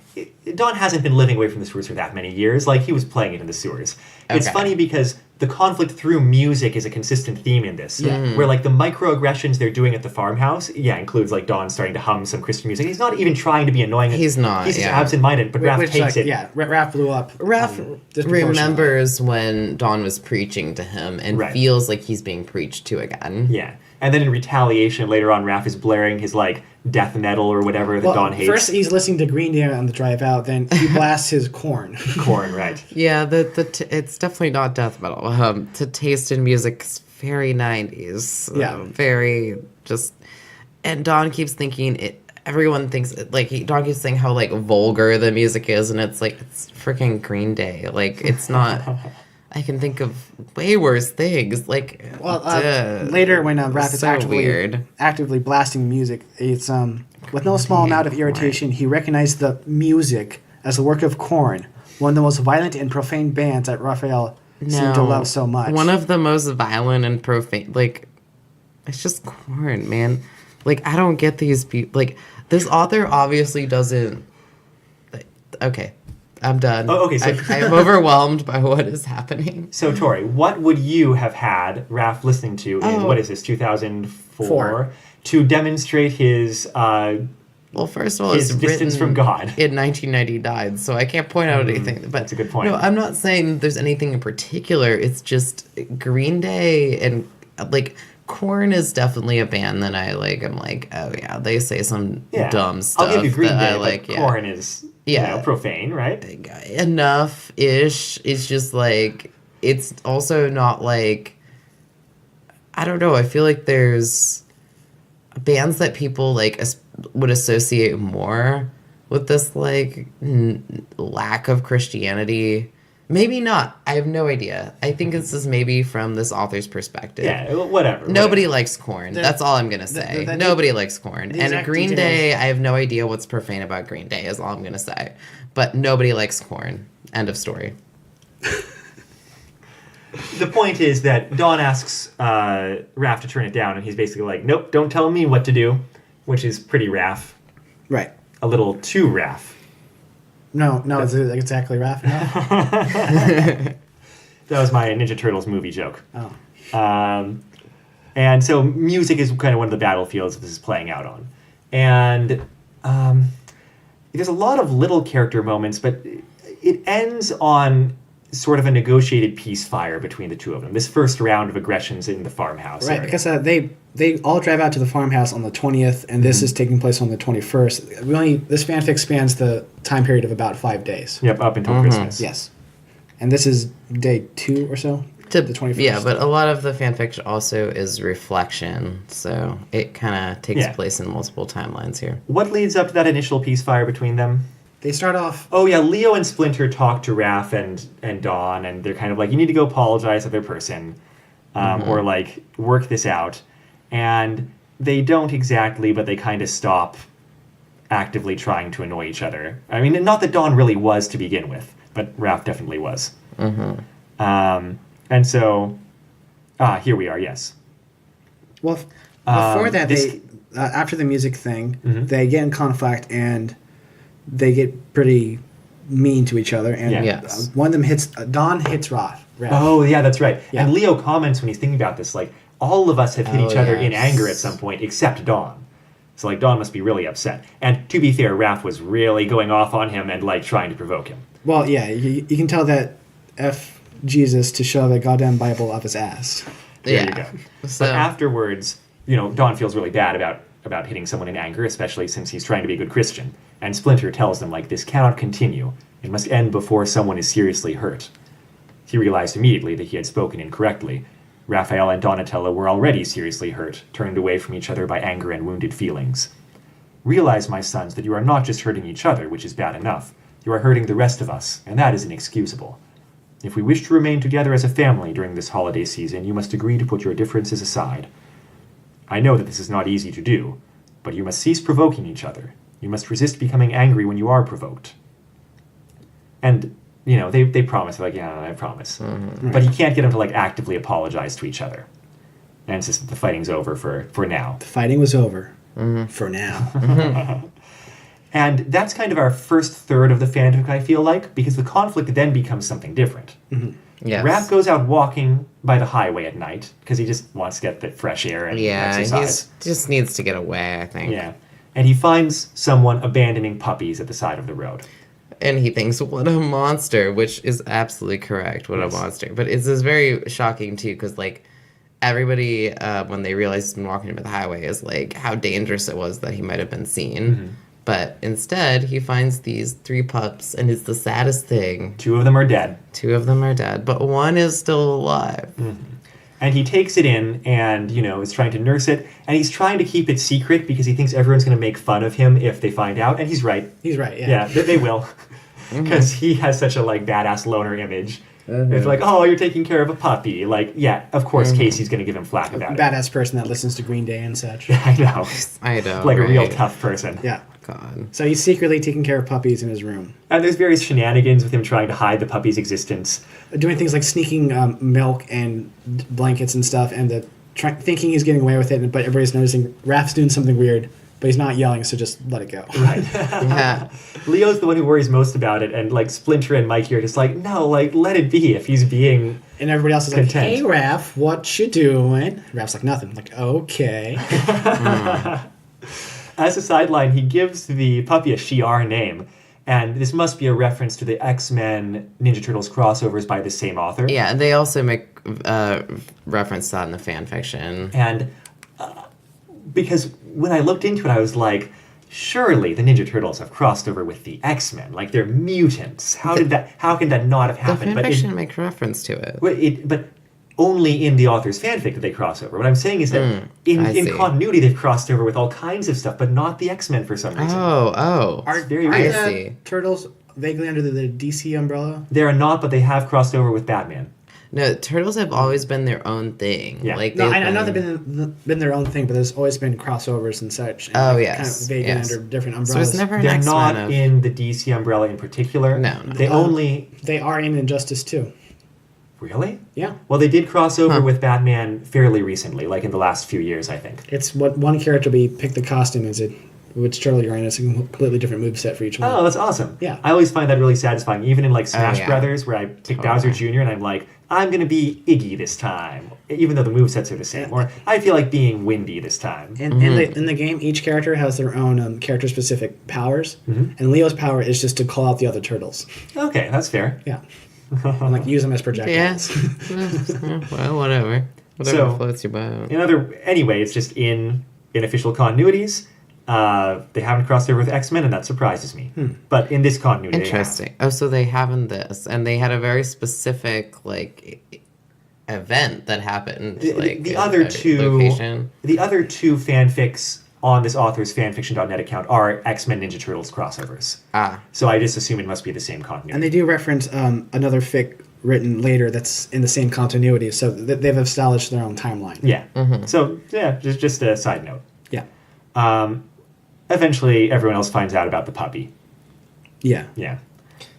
[SPEAKER 1] Don hasn't been living away from the sewers for that many years. Like, he was playing it in the sewers. Okay. It's funny because the conflict through music is a consistent theme in this. Yeah. Where, like, the microaggressions they're doing at the farmhouse, includes, like, Don starting to hum some Christian music. He's not even trying to be annoying.
[SPEAKER 2] He's not,
[SPEAKER 1] He's just absent-minded, but Raph takes it.
[SPEAKER 3] Yeah, Raph blew up.
[SPEAKER 2] Raph remembers when Don was preaching to him and feels like he's being preached to again.
[SPEAKER 1] Yeah. And then in retaliation, later on, Raph is blaring his, like, death metal or whatever that Don hates.
[SPEAKER 3] First, he's listening to Green Day on the drive out, then he blasts his Korn.
[SPEAKER 1] Korn, right.
[SPEAKER 2] Yeah, it's definitely not death metal. To taste in music is very 90s.
[SPEAKER 3] Yeah.
[SPEAKER 2] Very just... And Don keeps thinking... Everyone thinks... Don keeps saying how, like, vulgar the music is, and it's like, it's freaking Green Day. Like, it's not... I can think of way worse things. Like,
[SPEAKER 3] later when Raph is actively blasting music, it's with no small amount of irritation, he recognized the music as the work of Korn, one of the most violent and profane bands that Raphael seemed to love so much.
[SPEAKER 2] One of the most violent and profane, like, it's just Korn, man. Like, I don't get these people. Like, this author obviously doesn't. Okay, I'm done.
[SPEAKER 1] Oh, okay, so
[SPEAKER 2] I'm overwhelmed by what is happening.
[SPEAKER 1] So, Tori, what would you have had Raph listening to in, what is this, 2004? To demonstrate his...
[SPEAKER 2] well, first of all,
[SPEAKER 1] his
[SPEAKER 2] it's
[SPEAKER 1] distance from God.
[SPEAKER 2] In 1999, so I can't point out anything. But
[SPEAKER 1] that's a good point.
[SPEAKER 2] No, I'm not saying there's anything in particular. It's just Green Day and, like, Korn is definitely a band that I like. I'm like, oh, yeah, they say some dumb stuff.
[SPEAKER 1] I'll give you Green Day,
[SPEAKER 2] like,
[SPEAKER 1] but Korn is, you know, profane, right?
[SPEAKER 2] Enough-ish. It's just, like, it's also not, like, I don't know. I feel like there's bands that people, like, would associate more with this, like, lack of Christianity. Maybe not. I have no idea. I think this is maybe from this author's perspective.
[SPEAKER 1] Yeah, whatever.
[SPEAKER 2] Nobody likes Korn. That's all I'm going to say. Nobody likes Korn. And Green Day, I have no idea what's profane about Green Day is all I'm going to say. But nobody likes Korn. End of story.
[SPEAKER 1] The point is that Dawn asks Raph to turn it down, and he's basically like, nope, don't tell me what to do, which is pretty Raph.
[SPEAKER 3] Right.
[SPEAKER 1] A little too Raph.
[SPEAKER 3] No, it's exactly Raph. No?
[SPEAKER 1] That was my Ninja Turtles movie joke.
[SPEAKER 3] Oh.
[SPEAKER 1] And so music is kind of one of the battlefields this is playing out on. And there's a lot of little character moments, but it ends on sort of a negotiated peace fire between the two of them. This first round of aggressions in the farmhouse.
[SPEAKER 3] Right,
[SPEAKER 1] area.
[SPEAKER 3] because they all drive out to the farmhouse on the 20th, and this is taking place on the 21st. This fanfic spans the time period of about 5 days.
[SPEAKER 1] Yep, up until Christmas.
[SPEAKER 3] Yes. And this is day 2 or so? The 21st.
[SPEAKER 2] Yeah, but a lot of the fanfiction also is reflection, so it kind of takes place in multiple timelines here.
[SPEAKER 1] What leads up to that initial peace fire between them?
[SPEAKER 3] They start off...
[SPEAKER 1] Oh, yeah, Leo and Splinter talk to Raph and Dawn, and they're kind of like, you need to go apologize to their person, or, like, work this out. And they don't exactly, but they kind of stop actively trying to annoy each other. I mean, not that Dawn really was to begin with, but Raph definitely was. And so, here we are, yes.
[SPEAKER 3] Well, before that, they after the music thing, they get in conflict, and they get pretty mean to each other, and one of them hits... Dawn hits Raph.
[SPEAKER 1] Oh, yeah, that's right. Yeah. And Leo comments when he's thinking about this, like, all of us have hit each other in anger at some point, except Dawn. So, like, Dawn must be really upset. And to be fair, Raph was really going off on him and, like, trying to provoke him.
[SPEAKER 3] Well, yeah, you can tell that F Jesus to shove a goddamn Bible up his ass.
[SPEAKER 1] There you go. So, but afterwards, you know, Dawn feels really bad about hitting someone in anger, especially since he's trying to be a good Christian. And Splinter tells them, like, this cannot continue. It must end before someone is seriously hurt. He realized immediately that he had spoken incorrectly. Raphael and Donatello were already seriously hurt, turned away from each other by anger and wounded feelings. Realize, my sons, that you are not just hurting each other, which is bad enough. You are hurting the rest of us, and that is inexcusable. If we wish to remain together as a family during this holiday season, you must agree to put your differences aside. I know that this is not easy to do, but you must cease provoking each other. You must resist becoming angry when you are provoked. And, you know, they promise. They're like, yeah, I promise. But he can't get them to, like, actively apologize to each other. And insist that the fighting's over for now.
[SPEAKER 3] The fighting was over. For now.
[SPEAKER 1] And that's kind of our first third of the fanfic, I feel like, because the conflict then becomes something different.
[SPEAKER 2] Yes.
[SPEAKER 1] Raph goes out walking by the highway at night, because he just wants to get the fresh air and exercise.
[SPEAKER 2] He just needs to get away, I think.
[SPEAKER 1] Yeah. And he finds someone abandoning puppies at the side of the road.
[SPEAKER 2] And he thinks, what a monster, which is absolutely correct. What a monster. But it's just very shocking, too, because, like, everybody, when they realize he's been walking by the highway, is like, how dangerous it was that he might have been seen. But instead, he finds these 3 pups, and it's the saddest thing.
[SPEAKER 1] 2 of them are dead.
[SPEAKER 2] 2 of them are dead, but 1 is still alive.
[SPEAKER 1] And he takes it in and, you know, is trying to nurse it. And he's trying to keep it secret because he thinks everyone's going to make fun of him if they find out. And he's right.
[SPEAKER 3] He's right, yeah.
[SPEAKER 1] Yeah, they will. Because he has such a, like, badass loner image. It's like, oh, you're taking care of a puppy. Like, yeah, of course Casey's going to give him flack about it.
[SPEAKER 3] Badass person that listens to Green Day and such.
[SPEAKER 1] I know.
[SPEAKER 2] I know,
[SPEAKER 1] like a real tough person.
[SPEAKER 3] Yeah.
[SPEAKER 2] God.
[SPEAKER 3] So he's secretly taking care of puppies in his room.
[SPEAKER 1] And there's various shenanigans with him trying to hide the puppy's existence.
[SPEAKER 3] Doing things like sneaking milk and blankets and stuff, and the thinking he's getting away with it, but everybody's noticing Raph's doing something weird, but he's not yelling, so just let it go.
[SPEAKER 1] Right.
[SPEAKER 2] Yeah.
[SPEAKER 1] Leo's the one who worries most about it, and like Splinter and Mikey are just like, no, like let it be if he's being.
[SPEAKER 3] And everybody else is
[SPEAKER 1] content.
[SPEAKER 3] like, hey, Raph, what you doing? Raph's like, nothing. I'm like, okay.
[SPEAKER 1] As a sideline, he gives the puppy a Shi'ar name, and this must be a reference to the X-Men Ninja Turtles crossovers by the same author.
[SPEAKER 2] Yeah, and they also make reference to that in the fan fiction.
[SPEAKER 1] And because when I looked into it, I was like, surely the Ninja Turtles have crossed over with the X-Men, like they're mutants. How can that not have
[SPEAKER 2] The
[SPEAKER 1] happened?
[SPEAKER 2] fan fiction makes reference to it.
[SPEAKER 1] But only in the author's fanfic did they cross over. What I'm saying is that in continuity they've crossed over with all kinds of stuff, but not the X-Men for some reason.
[SPEAKER 2] Oh.
[SPEAKER 3] Are
[SPEAKER 1] very
[SPEAKER 3] the
[SPEAKER 2] weird.
[SPEAKER 3] Turtles vaguely under the DC umbrella?
[SPEAKER 1] They are not, but they have crossed over with Batman.
[SPEAKER 2] No, turtles have always been their own thing.
[SPEAKER 1] Yeah.
[SPEAKER 2] Like
[SPEAKER 3] No, I know they've been their own thing, but there's always been crossovers and such. And kind of vaguely under different umbrellas.
[SPEAKER 2] So it's never an
[SPEAKER 1] They're
[SPEAKER 2] X-Men
[SPEAKER 1] not in the DC umbrella in particular.
[SPEAKER 2] No.
[SPEAKER 3] They are in Injustice too.
[SPEAKER 1] Really?
[SPEAKER 3] Yeah.
[SPEAKER 1] Well, they did cross over with Batman fairly recently, like in the last few years, I think.
[SPEAKER 3] It's what one character we pick the costume as which turtle you're in. It's a completely different moveset for each one.
[SPEAKER 1] Oh, that's awesome.
[SPEAKER 3] Yeah.
[SPEAKER 1] I always find that really satisfying, even in like Smash
[SPEAKER 2] yeah.
[SPEAKER 1] Brothers, where I pick Bowser Jr. and I'm like, I'm going to be Iggy this time, even though the movesets are the same. Or I feel like being Windy this time.
[SPEAKER 3] And in the game, each character has their own character-specific powers, and Leo's power is just to call out the other turtles.
[SPEAKER 1] Okay, that's fair.
[SPEAKER 3] Yeah. And like use them as projectiles.
[SPEAKER 2] Well, whatever. Whatever floats your boat.
[SPEAKER 1] Anyway, it's just in official continuities. They haven't crossed over with X-Men, and that surprises me. But in this continuity,
[SPEAKER 2] Interesting. Oh, so they have in this, and they had a very specific event that happened.
[SPEAKER 1] The other two
[SPEAKER 2] location.
[SPEAKER 1] The other two fanfics on this author's fanfiction.net account are X-Men Ninja Turtles crossovers. So I just assume it must be the same continuity.
[SPEAKER 3] And they do reference another fic written later that's in the same continuity, so they've established their own timeline.
[SPEAKER 1] Yeah. So yeah, just a side note.
[SPEAKER 3] Yeah.
[SPEAKER 1] Eventually, everyone else finds out about the puppy.
[SPEAKER 3] Yeah.
[SPEAKER 1] Yeah.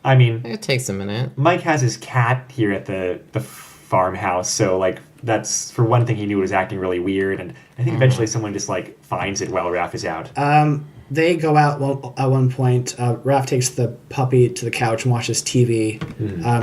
[SPEAKER 1] I mean,
[SPEAKER 2] It takes a minute.
[SPEAKER 1] Mike has his cat here at the farmhouse, so like that's for one thing he knew it was acting really weird, and I think eventually someone just like finds it while Raph is out.
[SPEAKER 3] They go out at one point. Raph takes the puppy to the couch and watches TV.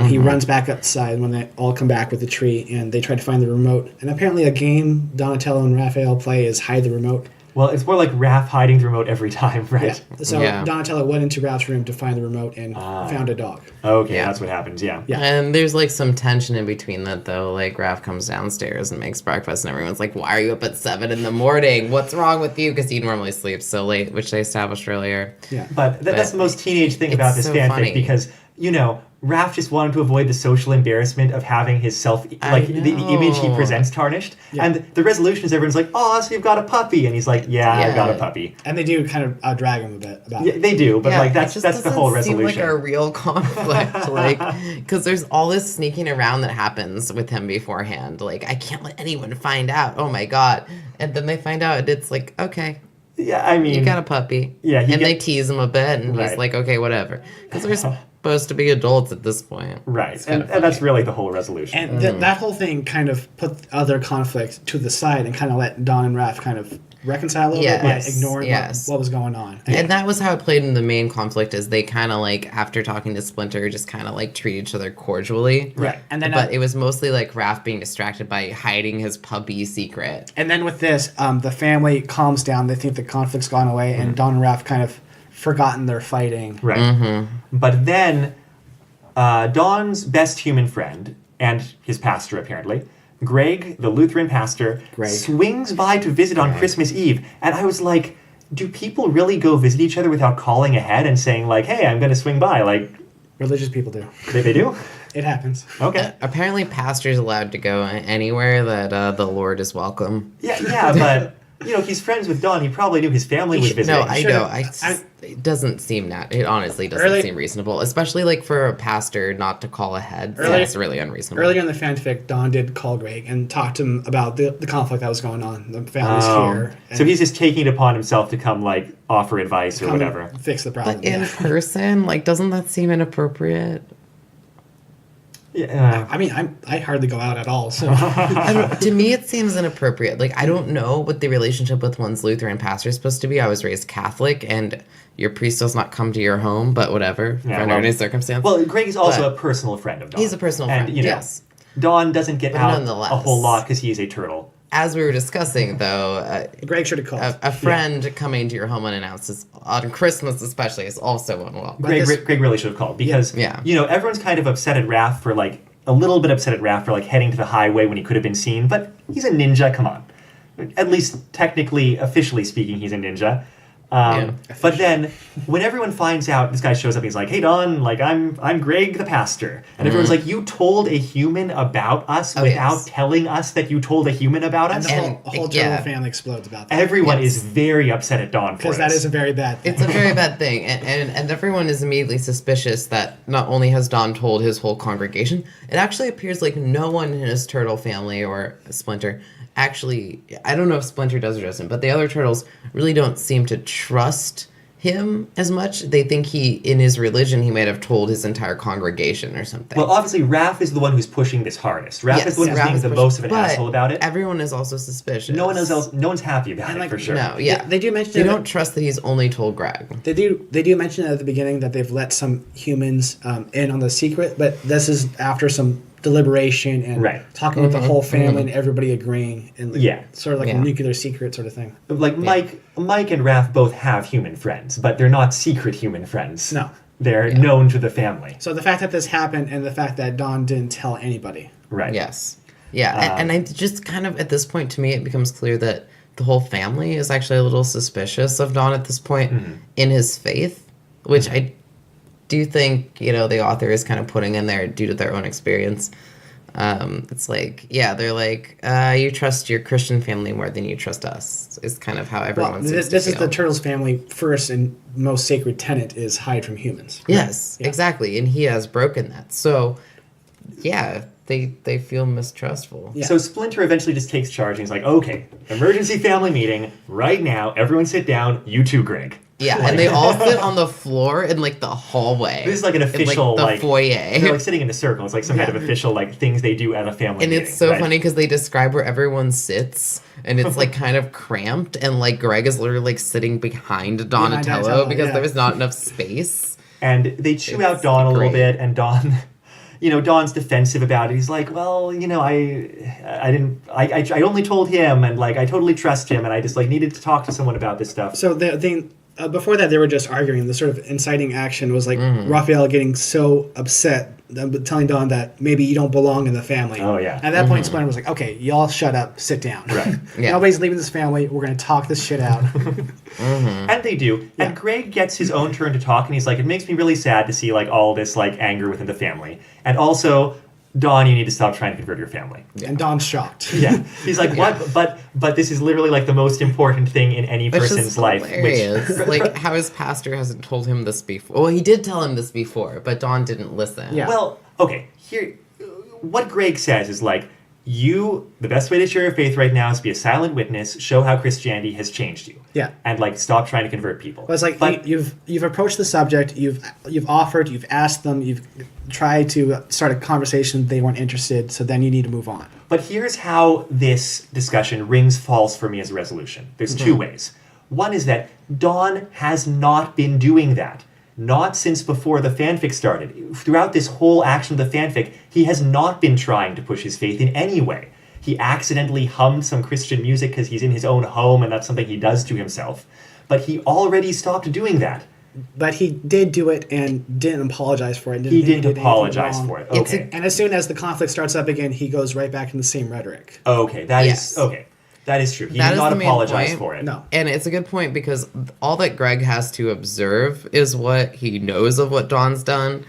[SPEAKER 3] He runs back outside when they all come back with the tree, and they try to find the remote. And apparently a game Donatello and Raphael play is hide the remote.
[SPEAKER 1] Well, it's more like Raph hiding the remote every time, right?
[SPEAKER 3] Yeah. So Donatello went into Raph's room to find the remote and found a dog.
[SPEAKER 1] Okay, that's what happens, yeah.
[SPEAKER 2] And there's some tension in between that, though. Raph comes downstairs and makes breakfast, and everyone's like, why are you up at 7 a.m? What's wrong with you? Because he normally sleeps so late, which they established earlier.
[SPEAKER 3] Yeah.
[SPEAKER 1] But that's the most teenage thing about this fanfic,
[SPEAKER 2] funny.
[SPEAKER 1] because, Raph just wanted to avoid the social embarrassment of having his the image he presents tarnished. Yeah. And the resolution is everyone's like, oh, so you've got a puppy. And he's like, I've got a puppy.
[SPEAKER 3] And they do kind of drag him a bit about it.
[SPEAKER 1] They do, but that's the whole resolution.
[SPEAKER 2] It seem like a real conflict, because there's all this sneaking around that happens with him beforehand. I can't let anyone find out. Oh my God. And then they find out, and it's like, okay.
[SPEAKER 1] Yeah, I mean...
[SPEAKER 2] You got a puppy.
[SPEAKER 1] Yeah.
[SPEAKER 2] They tease him a bit, and he's like, okay, whatever. Because they're supposed to be adults at this point.
[SPEAKER 1] Right. And that's really the whole resolution.
[SPEAKER 3] And that whole thing kind of put other conflict to the side and kind of let Don and Raph kind of reconcile a little bit by ignoring what was going on.
[SPEAKER 2] And that was how it played in the main conflict, is they kind of after talking to Splinter, just kind of treat each other cordially.
[SPEAKER 1] Right.
[SPEAKER 3] And then,
[SPEAKER 2] but it was mostly Raph being distracted by hiding his puppy secret.
[SPEAKER 3] And then with this, the family calms down. They think the conflict's gone away, and Don and Raph kind of forgotten their fighting.
[SPEAKER 1] Right. But then Don's best human friend, and his pastor apparently, Greg, the Lutheran pastor, swings by to visit on Christmas Eve. And I was like, do people really go visit each other without calling ahead and saying, hey, I'm going to swing by?
[SPEAKER 3] Religious people do.
[SPEAKER 1] They do?
[SPEAKER 3] It happens.
[SPEAKER 1] Okay.
[SPEAKER 2] Apparently, pastor's allowed to go anywhere that the Lord is welcome.
[SPEAKER 1] Yeah, but... he's friends with Don. He probably knew his family was visiting.
[SPEAKER 2] No, I know. It doesn't seem it honestly doesn't seem reasonable, especially for a pastor not to call ahead. That's really unreasonable.
[SPEAKER 3] Earlier in the fanfic, Don did call Greg and talk to him about the conflict that was going on. The family's here.
[SPEAKER 1] So he's just taking it upon himself to come offer advice or whatever.
[SPEAKER 3] Fix the problem.
[SPEAKER 2] But in person, doesn't that seem inappropriate?
[SPEAKER 1] Yeah.
[SPEAKER 3] I mean, I hardly go out at all, so
[SPEAKER 2] To me, it seems inappropriate. Like, I don't know what the relationship with one's Lutheran pastor is supposed to be. I was raised Catholic, and your priest does not come to your home, but whatever,
[SPEAKER 1] Yeah,
[SPEAKER 2] under any circumstance.
[SPEAKER 1] Well, Greg is also
[SPEAKER 2] But
[SPEAKER 1] a personal friend of Dawn.
[SPEAKER 2] he's a personal friend,
[SPEAKER 1] and, you know,
[SPEAKER 2] yes.
[SPEAKER 1] Dawn doesn't get
[SPEAKER 2] But
[SPEAKER 1] out
[SPEAKER 2] nonetheless.
[SPEAKER 1] a whole lot because he is a turtle.
[SPEAKER 2] As we were discussing, though,
[SPEAKER 3] Greg should have called.
[SPEAKER 2] a friend coming to your home unannounced, on Christmas especially, is also unwelcome.
[SPEAKER 1] Greg really should have called because,
[SPEAKER 2] Yeah.
[SPEAKER 1] you know, everyone's kind of upset at Raph for, like, a little bit upset at Raph for, like, heading to the highway when he could have been seen, but he's a ninja, come on. At least, technically, officially speaking, he's a ninja. But then, when everyone finds out, this guy shows up and he's like, "Hey, Dawn, like, I'm Greg the pastor." And everyone's like, "You told a human about us without telling us that you told a human about
[SPEAKER 3] And
[SPEAKER 1] us?"
[SPEAKER 3] the whole turtle family explodes about that.
[SPEAKER 1] Everyone is very upset at Dawn for
[SPEAKER 3] Because that
[SPEAKER 1] this.
[SPEAKER 3] is a very bad thing.
[SPEAKER 2] It's a very bad thing, and everyone is immediately suspicious that not only has Don told his whole congregation, it actually appears like no one in his turtle family or Splinter actually, I don't know if Splinter does or doesn't, but the other turtles really don't seem to trust him as much. They think in his religion, he might have told his entire congregation or something.
[SPEAKER 1] Well, obviously, Raph is the one who's pushing this hardest. Raph is the one who's being the most of an asshole about it.
[SPEAKER 2] Everyone is also suspicious.
[SPEAKER 1] No one's happy about it,
[SPEAKER 3] like,
[SPEAKER 1] for sure.
[SPEAKER 2] No, yeah.
[SPEAKER 3] They do mention
[SPEAKER 2] They
[SPEAKER 3] it-
[SPEAKER 2] don't trust that he's only told Greg.
[SPEAKER 3] They do mention at the beginning that they've let some humans in on the secret, but this is after some deliberation and talking with the whole family and everybody agreeing, and sort of like a nuclear secret sort of thing.
[SPEAKER 1] Like Mike and Raph both have human friends, but they're not secret human friends.
[SPEAKER 3] No.
[SPEAKER 1] They're known to the family.
[SPEAKER 3] So the fact that this happened and the fact that Dawn didn't tell anybody.
[SPEAKER 1] Right.
[SPEAKER 2] Yes. Yeah, and I just kind of, at this point, to me, it becomes clear that the whole family is actually a little suspicious of Don at this point in his faith, which I do think, the author is kind of putting in there due to their own experience. It's like, they're like, you trust your Christian family more than you trust us, is kind of how everyone seems to
[SPEAKER 3] this is
[SPEAKER 2] feel.
[SPEAKER 3] the Turtles family first and most sacred tenet is hide from humans.
[SPEAKER 2] Yes,
[SPEAKER 3] Yeah.
[SPEAKER 2] exactly, and he has broken that. So, they feel mistrustful.
[SPEAKER 3] Yeah.
[SPEAKER 1] So Splinter eventually just takes charge and he's like, "Okay, emergency family meeting right now. Everyone sit down. You too, Greg."
[SPEAKER 2] Yeah, and they all sit on the floor in, like, the hallway.
[SPEAKER 1] This is like an official,
[SPEAKER 2] in, like, the foyer.
[SPEAKER 1] They're like sitting in a circle. It's like some kind of official, like, things they do at a family
[SPEAKER 2] And
[SPEAKER 1] meeting.
[SPEAKER 2] it's so
[SPEAKER 1] right?
[SPEAKER 2] funny because they describe where everyone sits, and it's, like, kind of cramped, and, like, Greg is literally, like, sitting behind Donatello because there was not enough space.
[SPEAKER 1] And they chew out Dawn a little bit, and Dawn... Dawn's defensive about it. He's like, "Well, I only told him, and, like, I totally trust him, and I just, like, needed to talk to someone about this stuff."
[SPEAKER 3] So the thing before that, they were just arguing. The sort of inciting action was like Raphael getting so upset, telling Dawn that maybe you don't belong in the family.
[SPEAKER 1] Oh, yeah.
[SPEAKER 3] At that point, Splinter was like, "Okay, y'all shut up, sit down.
[SPEAKER 1] Right.
[SPEAKER 2] Yeah.
[SPEAKER 3] Nobody's leaving this family. We're going to talk this shit out."
[SPEAKER 1] And they do. And Greg gets his own turn to talk, and he's like, "It makes me really sad to see, like, all this, like, anger within the family. And also, Dawn, you need to stop trying to convert your family."
[SPEAKER 3] And Dawn's shocked.
[SPEAKER 1] Yeah. He's like, "What? But this is literally, like, the most important thing in any
[SPEAKER 2] It's
[SPEAKER 1] person's
[SPEAKER 2] just
[SPEAKER 1] life."
[SPEAKER 2] hilarious. Like, how his pastor hasn't told him this before. Well, he did tell him this before, but Dawn didn't listen.
[SPEAKER 3] Yeah.
[SPEAKER 1] Well, okay, here, what Greg says is, like, the best way to share your faith right now is be a silent witness, show how Christianity has changed you.
[SPEAKER 3] Yeah.
[SPEAKER 1] And, like, stop trying to convert people.
[SPEAKER 3] Well, it's like you've approached the subject, you've offered, you've asked them, you've tried to start a conversation, they weren't interested, so then you need to move on.
[SPEAKER 1] But here's how this discussion rings false for me as a resolution. There's two ways. One is that Dawn has not been doing that. Not since before the fanfic started. Throughout this whole action of the fanfic, he has not been trying to push his faith in any way. He accidentally hummed some Christian music because he's in his own home and that's something he does to himself. But he already stopped doing that.
[SPEAKER 3] But he did do it and didn't apologize for it.
[SPEAKER 1] He didn't apologize for it. Okay.
[SPEAKER 3] And as soon as the conflict starts up again, he goes right back in the same rhetoric.
[SPEAKER 1] Okay, that is okay. That is true. He did not apologize for it.
[SPEAKER 3] No.
[SPEAKER 2] And it's a good point because all that Greg has to observe is what he knows of what Dawn's done.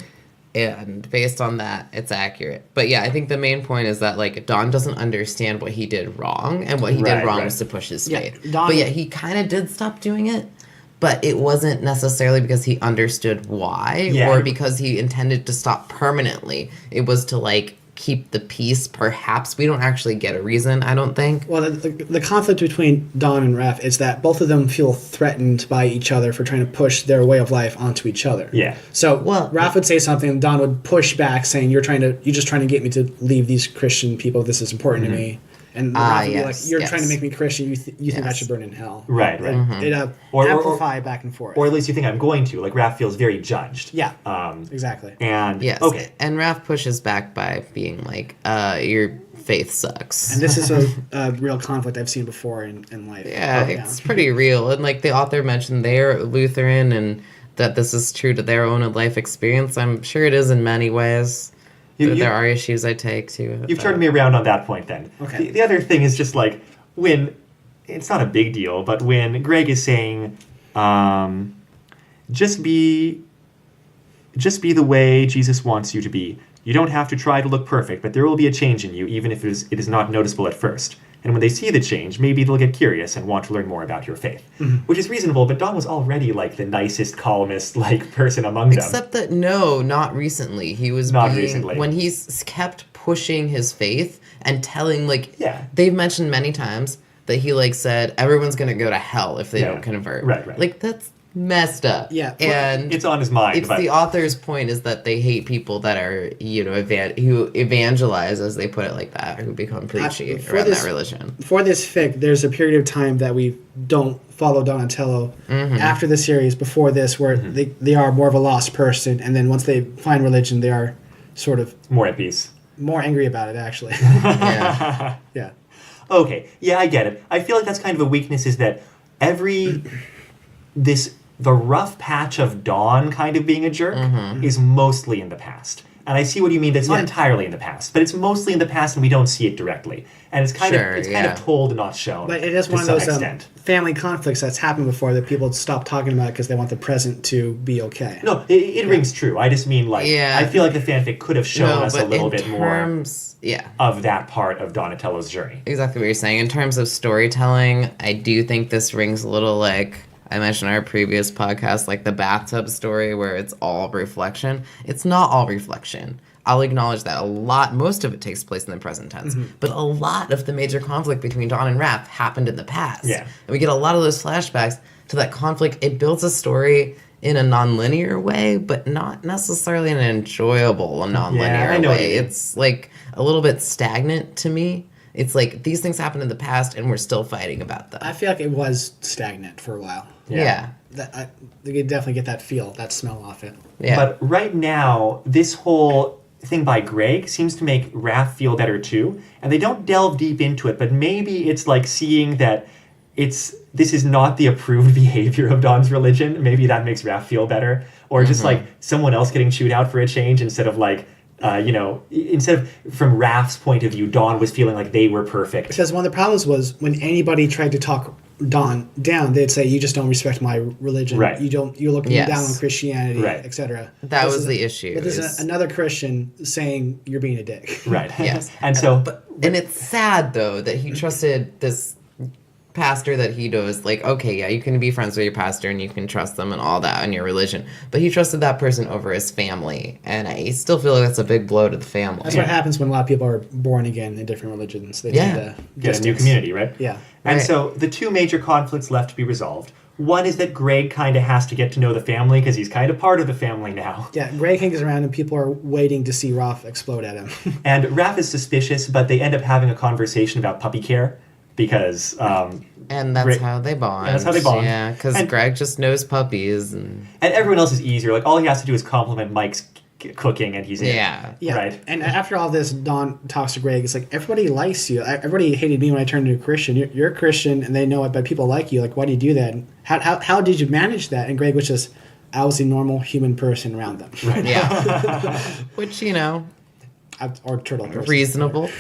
[SPEAKER 2] And based on that, it's accurate. But yeah, I think the main point is that, like, Dawn doesn't understand what he did wrong. And what he did wrong was to push his faith. But yeah, he kind of did stop doing it. But it wasn't necessarily because he understood why or because he intended to stop permanently. It was to, like, keep the peace. Perhaps we don't actually get a reason. I don't think.
[SPEAKER 3] Well, the conflict between Dawn and Raph is that both of them feel threatened by each other for trying to push their way of life onto each other.
[SPEAKER 1] Yeah.
[SPEAKER 3] So Raph would say something, and Dawn would push back, saying, "You're just trying to get me to leave these Christian people. This is important to me." And Raph would be like, "You're trying to make me Christian. You think I should burn in hell."
[SPEAKER 1] Right.
[SPEAKER 3] It amplify back and forth.
[SPEAKER 1] Or at least you think I'm going to. Like, Raph feels very judged.
[SPEAKER 3] Yeah. Exactly.
[SPEAKER 1] And
[SPEAKER 2] yes.
[SPEAKER 1] okay.
[SPEAKER 2] And Raph pushes back by being like, your faith sucks.
[SPEAKER 3] And this is a real conflict I've seen before in life.
[SPEAKER 2] Yeah, it's pretty real. And like the author mentioned, they're Lutheran and that this is true to their own life experience. I'm sure it is in many ways. There are issues I take too.
[SPEAKER 1] You've turned me around on that point then.
[SPEAKER 3] Okay.
[SPEAKER 1] The other thing is just like when, it's not a big deal, but when Greg is saying, just be the way Jesus wants you to be. You don't have to try to look perfect, but there will be a change in you, even if it is not noticeable at first. And when they see the change, maybe they'll get curious and want to learn more about your faith. Which is reasonable, but Dawn was already like the nicest, calmest person among them.
[SPEAKER 2] Except that not recently. He was when he's kept pushing his faith and telling they've mentioned many times that he said everyone's gonna go to hell if they don't convert.
[SPEAKER 1] Right.
[SPEAKER 2] Like that's messed up.
[SPEAKER 3] Yeah.
[SPEAKER 2] And
[SPEAKER 1] it's on his mind.
[SPEAKER 2] It's the author's point is that they hate people that are, who evangelize, as they put it like that, or who become preachy around that religion.
[SPEAKER 3] For this fic, there's a period of time that we don't follow Donatello after the series, before this, where they are more of a lost person, and then once they find religion, they are sort of...
[SPEAKER 1] more at peace.
[SPEAKER 3] More angry about it, actually.
[SPEAKER 2] Yeah.
[SPEAKER 3] Yeah.
[SPEAKER 1] Okay. Yeah, I get it. I feel like that's kind of a weakness, is that the rough patch of Dawn kind of being a jerk is mostly in the past. And I see what you mean. That's not entirely in the past, but it's mostly in the past, and we don't see it directly. And it's kind of told, not shown.
[SPEAKER 3] But it is one of those family conflicts that's happened before that people stop talking about because they want the present to be okay.
[SPEAKER 1] No, it rings true. I just mean I feel like the fanfic could have shown us a little bit more of that part of Donatello's journey.
[SPEAKER 2] Exactly what you're saying. In terms of storytelling, I do think this rings a little like I mentioned in our previous podcast, like the bathtub story where it's all reflection. It's not all reflection. I'll acknowledge that most of it takes place in the present tense, but a lot of the major conflict between Dawn and Raph happened in the past.
[SPEAKER 1] Yeah.
[SPEAKER 2] And we get a lot of those flashbacks to that conflict. It builds a story in a non-linear way, but not necessarily an enjoyable non-linear way. It's like a little bit stagnant to me. It's like these things happened in the past and we're still fighting about them.
[SPEAKER 3] I feel like it was stagnant for a while.
[SPEAKER 2] Yeah.
[SPEAKER 3] You can definitely get that feel, that smell off it.
[SPEAKER 2] Yeah.
[SPEAKER 1] But right now, this whole thing by Greg seems to make Raph feel better too. And they don't delve deep into it, but maybe it's like seeing that this is not the approved behavior of Dawn's religion. Maybe that makes Raph feel better. Or just like someone else getting chewed out for a change instead of instead of from Raph's point of view, Dawn was feeling like they were perfect.
[SPEAKER 3] Because one of the problems was when anybody tried to talk Dawn down, they'd say, "You just don't respect my religion.
[SPEAKER 1] Right.
[SPEAKER 3] You're looking down on Christianity,
[SPEAKER 1] right.
[SPEAKER 3] etc."
[SPEAKER 2] That was the issue.
[SPEAKER 3] But this is another Christian saying you're being a dick.
[SPEAKER 1] Right.
[SPEAKER 2] Yes.
[SPEAKER 1] And so,
[SPEAKER 2] and it's sad though that he trusted this pastor that he knows, like, okay, yeah, you can be friends with your pastor and you can trust them and all that in your religion, but he trusted that person over his family, and I still feel like that's a big blow to the family.
[SPEAKER 3] That's what happens when a lot of people are born again in different religions. They tend to
[SPEAKER 1] get a new community, right?
[SPEAKER 3] Yeah.
[SPEAKER 1] And so the two major conflicts left to be resolved. One is that Greg kind of has to get to know the family because he's kind of part of the family now.
[SPEAKER 3] Yeah, Greg hangs around and people are waiting to see Raph explode at him.
[SPEAKER 1] And Raph is suspicious, but they end up having a conversation about puppy care because...
[SPEAKER 2] and that's how they bond.
[SPEAKER 1] And that's how they bond.
[SPEAKER 2] Yeah, because Greg just knows puppies. And
[SPEAKER 1] everyone else is easier. Like, all he has to do is compliment Mike's cooking and he's in.
[SPEAKER 2] Yeah.
[SPEAKER 1] Right.
[SPEAKER 3] And after all this, Dawn talks to Greg. It's like, everybody likes you. Everybody hated me when I turned into a Christian. You're a Christian, and they know it, but people like you. Like, why do you do that? And how did you manage that? And Greg was just, I was a normal human person around them.
[SPEAKER 1] Right.
[SPEAKER 2] Yeah. Which,
[SPEAKER 3] or turtle person.
[SPEAKER 2] Reasonable.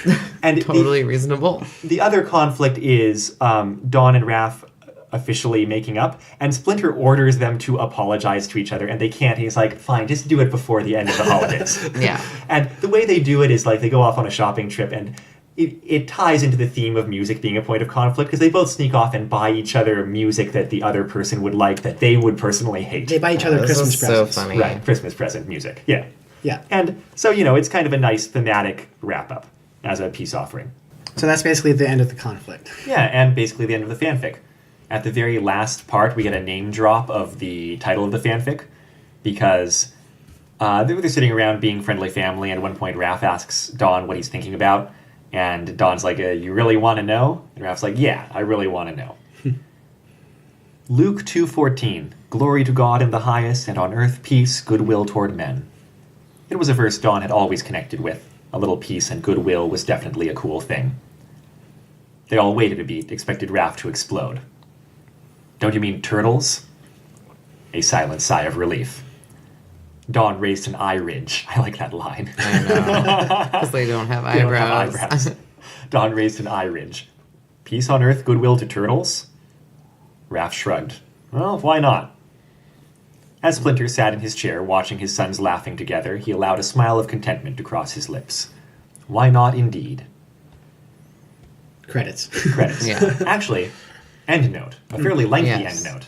[SPEAKER 1] And
[SPEAKER 2] totally reasonable.
[SPEAKER 1] The other conflict is Dawn and Raph officially making up, and Splinter orders them to apologize to each other, and they can't. He's like, fine, just do it before the end of the holidays.
[SPEAKER 2] Yeah.
[SPEAKER 1] And the way they do it is like they go off on a shopping trip, and it ties into the theme of music being a point of conflict, because they both sneak off and buy each other music that the other person would like that they would personally hate.
[SPEAKER 3] They buy each other Christmas presents.
[SPEAKER 2] So funny.
[SPEAKER 1] Right, Christmas present music. Yeah.
[SPEAKER 3] Yeah.
[SPEAKER 1] And so, it's kind of a nice thematic wrap-up as a peace offering.
[SPEAKER 3] So that's basically the end of the conflict.
[SPEAKER 1] Yeah, and basically the end of the fanfic. At the very last part, we get a name drop of the title of the fanfic, because they're sitting around being friendly family, and at one point Raph asks Dawn what he's thinking about, and Dawn's like, you really want to know? And Raph's like, yeah, I really want to know. Luke 2:14, glory to God in the highest, and on earth peace, goodwill toward men. It was a verse Dawn had always connected with. A little peace and goodwill was definitely a cool thing. They all waited a beat, expected Raph to explode. Don't you mean turtles? A silent sigh of relief. Dawn raised an eye ridge. I like that line.
[SPEAKER 2] I know. Because they don't have eyebrows.
[SPEAKER 1] They don't have eyebrows. Dawn raised an eye ridge. Peace on earth, goodwill to turtles? Raph shrugged. Well, why not? As Splinter sat in his chair watching his sons laughing together, he allowed a smile of contentment to cross his lips. Why not indeed?
[SPEAKER 3] Credits.
[SPEAKER 2] Yeah.
[SPEAKER 1] Actually, end note. A fairly lengthy
[SPEAKER 2] Yes.
[SPEAKER 1] end note.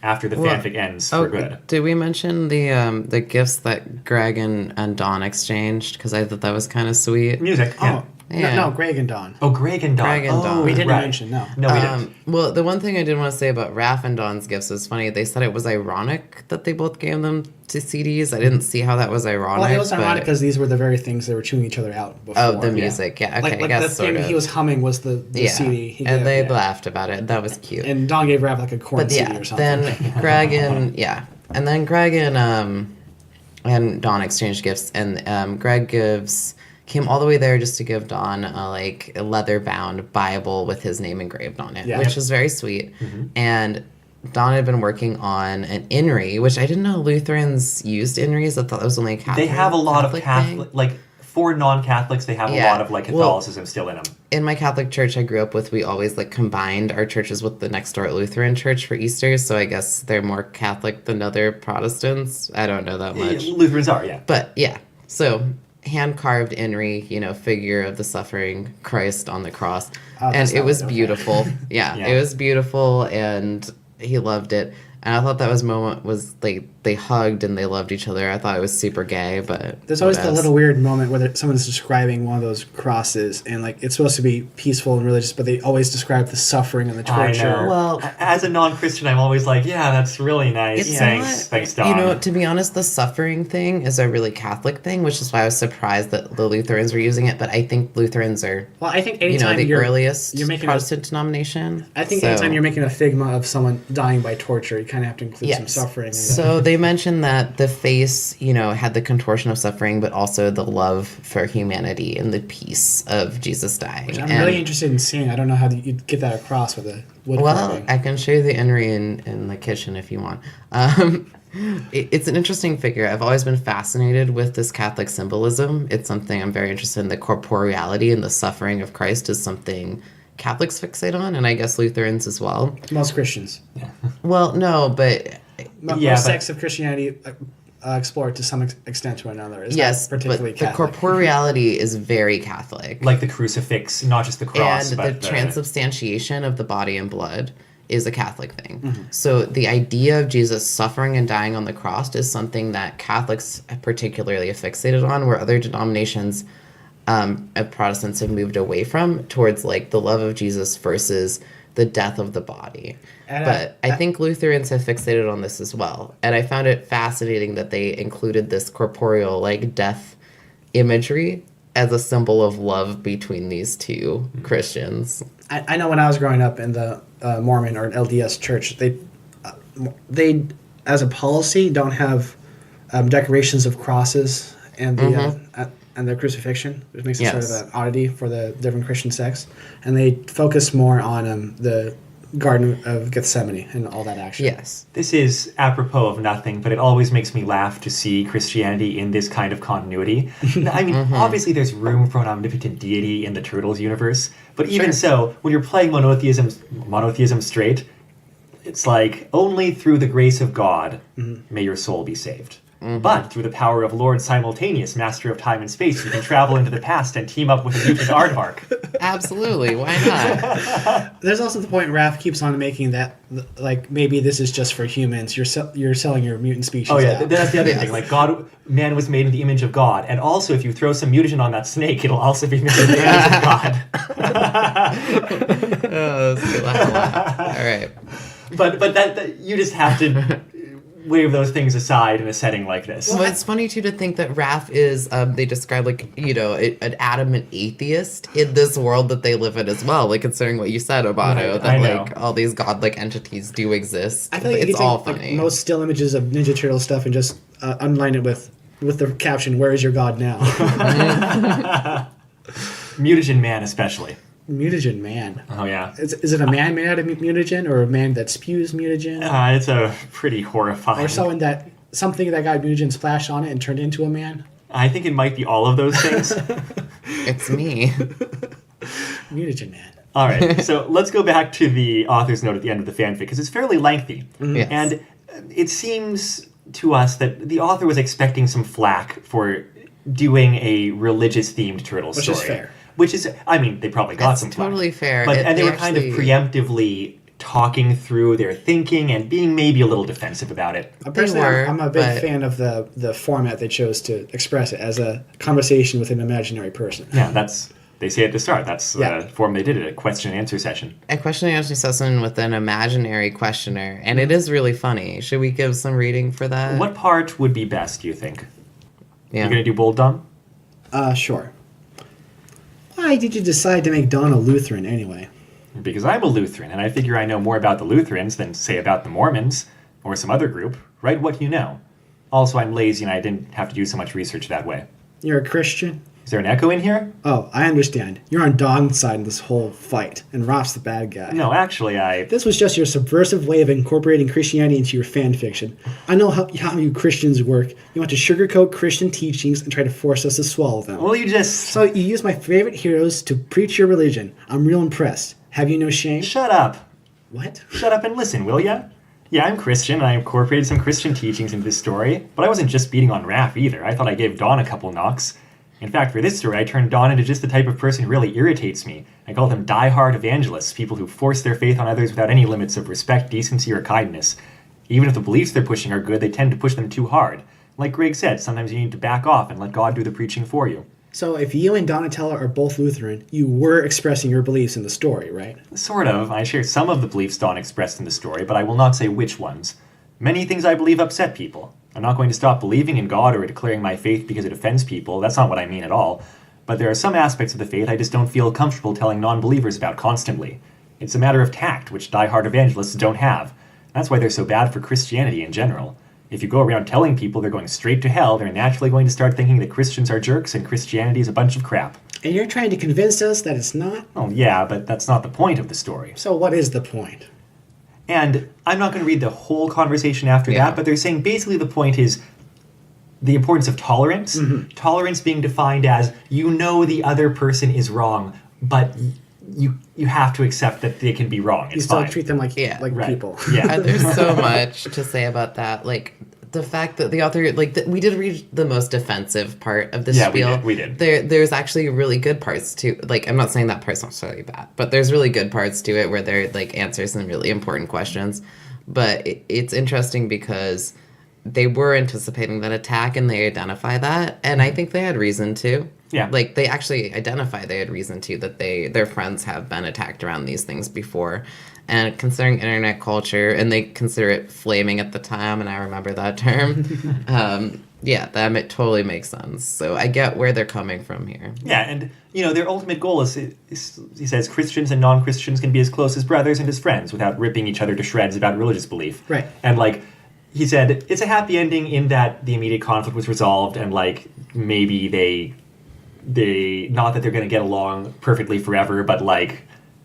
[SPEAKER 1] After the fanfic ends for good.
[SPEAKER 2] Did we mention the gifts that Greg and Dawn exchanged? Because I thought that was kind of sweet.
[SPEAKER 1] Music, yeah.
[SPEAKER 2] Yeah.
[SPEAKER 3] No, Greg and Dawn.
[SPEAKER 1] Oh, Greg and Dawn.
[SPEAKER 2] Greg and Dawn.
[SPEAKER 3] We didn't
[SPEAKER 1] right.
[SPEAKER 3] mention, no.
[SPEAKER 1] No, we didn't.
[SPEAKER 2] Well, the one thing I did want to say about Raph and Dawn's gifts was funny. They said it was ironic that they both gave them to CDs. I didn't see how that was ironic.
[SPEAKER 3] Well, it was
[SPEAKER 2] but-
[SPEAKER 3] ironic because these were the very things they were chewing each other out before.
[SPEAKER 2] Oh, the music. Yeah, okay,
[SPEAKER 3] Like
[SPEAKER 2] I guess
[SPEAKER 3] the
[SPEAKER 2] sort
[SPEAKER 3] thing
[SPEAKER 2] of.
[SPEAKER 3] he was humming was the CD. He
[SPEAKER 2] and
[SPEAKER 3] gave,
[SPEAKER 2] they
[SPEAKER 3] yeah.
[SPEAKER 2] laughed about it. That was cute.
[SPEAKER 3] And Dawn gave Raph like a corn
[SPEAKER 2] But
[SPEAKER 3] CD
[SPEAKER 2] yeah,
[SPEAKER 3] or something.
[SPEAKER 2] then Greg and Greg and Dawn exchanged gifts, and Greg came all the way there just to give Dawn a leather-bound Bible with his name engraved on it,
[SPEAKER 3] Yeah.
[SPEAKER 2] which was very sweet. And Dawn had been working on an INRI, which I didn't know Lutherans used INRIs. I thought that was only a Catholic.
[SPEAKER 1] They have a lot of
[SPEAKER 2] thing.
[SPEAKER 1] Catholic, for non-Catholics, they have a lot of Catholicism still in them.
[SPEAKER 2] In my Catholic church I grew up with, we always combined our churches with the next door Lutheran church for Easter, so I guess they're more Catholic than other Protestants. I don't know that much.
[SPEAKER 1] Lutherans are, yeah.
[SPEAKER 2] But yeah, so hand-carved INRI, figure of the suffering Christ on the cross.
[SPEAKER 3] Oh,
[SPEAKER 2] and
[SPEAKER 3] that's
[SPEAKER 2] it
[SPEAKER 3] not
[SPEAKER 2] was
[SPEAKER 3] okay.
[SPEAKER 2] beautiful. Yeah,
[SPEAKER 1] Yeah.
[SPEAKER 2] it was beautiful, and he loved it. And I thought that was they hugged and they loved each other. I thought it was super gay, but
[SPEAKER 3] There's always
[SPEAKER 2] what
[SPEAKER 3] the
[SPEAKER 2] else?
[SPEAKER 3] little weird moment where someone's describing one of those crosses, and it's supposed to be peaceful and religious, but they always describe the suffering and the
[SPEAKER 1] I
[SPEAKER 3] torture.
[SPEAKER 1] know.
[SPEAKER 2] Well-
[SPEAKER 1] As a non-Christian, I'm always like, yeah, that's really nice.
[SPEAKER 2] It's
[SPEAKER 1] Thanks, Dawn.
[SPEAKER 2] to be honest, the suffering thing is a really Catholic thing, which is why I was surprised that the Lutherans were using it. But I think Lutherans are,
[SPEAKER 3] Well, I think anytime
[SPEAKER 2] the earliest
[SPEAKER 3] you're making
[SPEAKER 2] Protestant denomination.
[SPEAKER 3] I think
[SPEAKER 2] So-
[SPEAKER 3] anytime you're making a figma of someone dying by torture, you kind of have to include some suffering.
[SPEAKER 2] So they mentioned that the face, had the contortion of suffering, but also the love for humanity and the peace of Jesus dying.
[SPEAKER 3] Which I'm
[SPEAKER 2] And-
[SPEAKER 3] really interested in seeing. I don't know how you'd get that across with a wood
[SPEAKER 2] Well,
[SPEAKER 3] carving.
[SPEAKER 2] I can show you the INRI in the kitchen if you want. It's an interesting figure. I've always been fascinated with this Catholic symbolism. It's something I'm very interested in. The corporeality and the suffering of Christ is something Catholics fixate on, and I guess Lutherans as well.
[SPEAKER 3] Most Christians.
[SPEAKER 2] Well, no, but
[SPEAKER 3] Most sects of Christianity explore it to some extent to another. It's
[SPEAKER 2] yes,
[SPEAKER 3] not
[SPEAKER 2] but
[SPEAKER 3] particularly
[SPEAKER 2] the
[SPEAKER 3] Catholic.
[SPEAKER 2] corporeality is very Catholic.
[SPEAKER 1] Like the crucifix, not just the cross,
[SPEAKER 2] And
[SPEAKER 1] but
[SPEAKER 2] the transubstantiation of the body and blood is a Catholic thing.
[SPEAKER 3] Mm-hmm.
[SPEAKER 2] So the idea of Jesus suffering and dying on the cross is something that Catholics particularly are fixated on, where other denominations of Protestants have moved away from, towards the love of Jesus versus the death of the body.
[SPEAKER 3] And
[SPEAKER 2] But I think Lutherans have fixated on this as well. And I found it fascinating that they included this corporeal, death imagery as a symbol of love between these two Christians.
[SPEAKER 3] I know when I was growing up in the Mormon or LDS church, they as a policy don't have decorations of crosses and the and the crucifixion, which makes it sort of an oddity for the different Christian sects, and they focus more on the Garden of Gethsemane and all that action.
[SPEAKER 2] Yes.
[SPEAKER 1] This is apropos of nothing, but it always makes me laugh to see Christianity in this kind of continuity. I mean, obviously there's room for an omnipotent deity in the Turtles universe, but even so, when you're playing monotheism straight, it's only through the grace of God may your soul be saved. But through the power of Lord Simultaneous, master of time and space, you can travel into the past and team up with a mutant aardvark.
[SPEAKER 2] Absolutely, why not?
[SPEAKER 3] There's also the point Raph keeps on making that, like, maybe this is just for humans. You're selling your mutant species out.
[SPEAKER 1] That's the other thing. Like, man was made in the image of God. And also, if you throw some mutagen on that snake, it'll also be made in the image of God.
[SPEAKER 2] Oh, that's good. All right.
[SPEAKER 1] But that you just have to wave those things aside in a setting like this.
[SPEAKER 2] Well, it's funny too to think that Raph is they describe an adamant atheist in this world that they live in as well. Like considering what you said, Obano, that like all these godlike entities do exist.
[SPEAKER 3] I feel like
[SPEAKER 2] it's all funny.
[SPEAKER 3] Like, most still images of Ninja Turtle stuff and just underline it with the caption, "Where is your god now?"
[SPEAKER 1] Mutagen man, especially.
[SPEAKER 3] Mutagen man.
[SPEAKER 1] Oh yeah.
[SPEAKER 3] Is it a man made out of mutagen or a man that spews mutagen?
[SPEAKER 1] It's a pretty horrifying.
[SPEAKER 3] Or something that got mutagen splashed on it and turned into a man?
[SPEAKER 1] I think it might be all of those things.
[SPEAKER 2] It's me.
[SPEAKER 3] Mutagen man.
[SPEAKER 1] All right, so let's go back to the author's note at the end of the fanfic because it's fairly lengthy,
[SPEAKER 2] Yes.
[SPEAKER 1] and it seems to us that the author was expecting some flack for doing a religious-themed turtle story.
[SPEAKER 3] Which is fair.
[SPEAKER 1] Which is, I mean, they probably got some flack.
[SPEAKER 2] Totally fair.
[SPEAKER 1] And they were kind of preemptively talking through their thinking and being maybe a little defensive about it.
[SPEAKER 3] Personally, I'm a big fan of the format they chose to express it as a conversation with an imaginary person.
[SPEAKER 1] Yeah, they say at the start, that's the form they did it, a question and answer session.
[SPEAKER 2] A question and answer session with an imaginary questioner, and it is really funny. Should we give some reading for that?
[SPEAKER 1] What part would be best, do you think?
[SPEAKER 2] Yeah.
[SPEAKER 1] You're going to do Bold Dom?
[SPEAKER 3] Sure. Why did you decide to make Dawn a Lutheran anyway?
[SPEAKER 1] Because I'm a Lutheran, and I figure I know more about the Lutherans than, say, about the Mormons, or some other group. Write what you know. Also, I'm lazy, and I didn't have to do so much research that way.
[SPEAKER 3] You're a Christian?
[SPEAKER 1] Is there an echo in here?
[SPEAKER 3] Oh, I understand. You're on Dawn's side in this whole fight, and Raph's the bad guy.
[SPEAKER 1] No, actually,
[SPEAKER 3] This was just your subversive way of incorporating Christianity into your fan fiction. I know how you Christians work. You want to sugarcoat Christian teachings and try to force us to swallow them.
[SPEAKER 1] Well, you just...
[SPEAKER 3] So you use my favorite heroes to preach your religion. I'm real impressed. Have you no shame?
[SPEAKER 1] Shut up.
[SPEAKER 3] What?
[SPEAKER 1] Shut up and listen, will ya? Yeah, I'm Christian, and I incorporated some Christian teachings into this story, but I wasn't just beating on Raph either. I thought I gave Dawn a couple knocks. In fact, for this story, I turned Dawn into just the type of person who really irritates me. I call them die-hard evangelists, people who force their faith on others without any limits of respect, decency, or kindness. Even if the beliefs they're pushing are good, they tend to push them too hard. Like Greg said, sometimes you need to back off and let God do the preaching for you.
[SPEAKER 3] So if you and Donatella are both Lutheran, you were expressing your beliefs in the story, right?
[SPEAKER 1] Sort of. I share some of the beliefs Dawn expressed in the story, but I will not say which ones. Many things I believe upset people. I'm not going to stop believing in God or declaring my faith because it offends people. That's not what I mean at all. But there are some aspects of the faith I just don't feel comfortable telling non-believers about constantly. It's a matter of tact, which die-hard evangelists don't have. That's why they're so bad for Christianity in general. If you go around telling people they're going straight to hell, they're naturally going to start thinking that Christians are jerks and Christianity is a bunch of crap.
[SPEAKER 3] And you're trying to convince us that it's not?
[SPEAKER 1] Oh, yeah, but that's not the point of the story.
[SPEAKER 3] So what is the point?
[SPEAKER 1] And I'm not going to read the whole conversation after that, but they're saying basically the point is the importance of tolerance. Mm-hmm. Tolerance being defined as you know the other person is wrong, but you have to accept that they can be wrong. It's
[SPEAKER 3] you still
[SPEAKER 1] fine.
[SPEAKER 3] treat them like people.
[SPEAKER 1] Yeah.
[SPEAKER 2] There's so much to say about that. Like the fact that the author, we did read the most defensive part of the spiel.
[SPEAKER 1] Yeah, we did.
[SPEAKER 2] There's actually really good parts too. Like, I'm not saying that part's necessarily bad, but there's really good parts to it where there answers some really important questions. But it's interesting because they were anticipating that attack and they identify that, and I think they had reason to.
[SPEAKER 1] Yeah.
[SPEAKER 2] Like, they actually identify they had reason to, that their friends have been attacked around these things before. And considering internet culture, and they consider it flaming at the time, and I remember that term, that totally makes sense. So I get where they're coming from here.
[SPEAKER 1] Yeah, and, their ultimate goal is, he says, Christians and non-Christians can be as close as brothers and as friends without ripping each other to shreds about religious belief.
[SPEAKER 3] Right.
[SPEAKER 1] And, he said, it's a happy ending in that the immediate conflict was resolved, and, maybe they not that they're going to get along perfectly forever, but,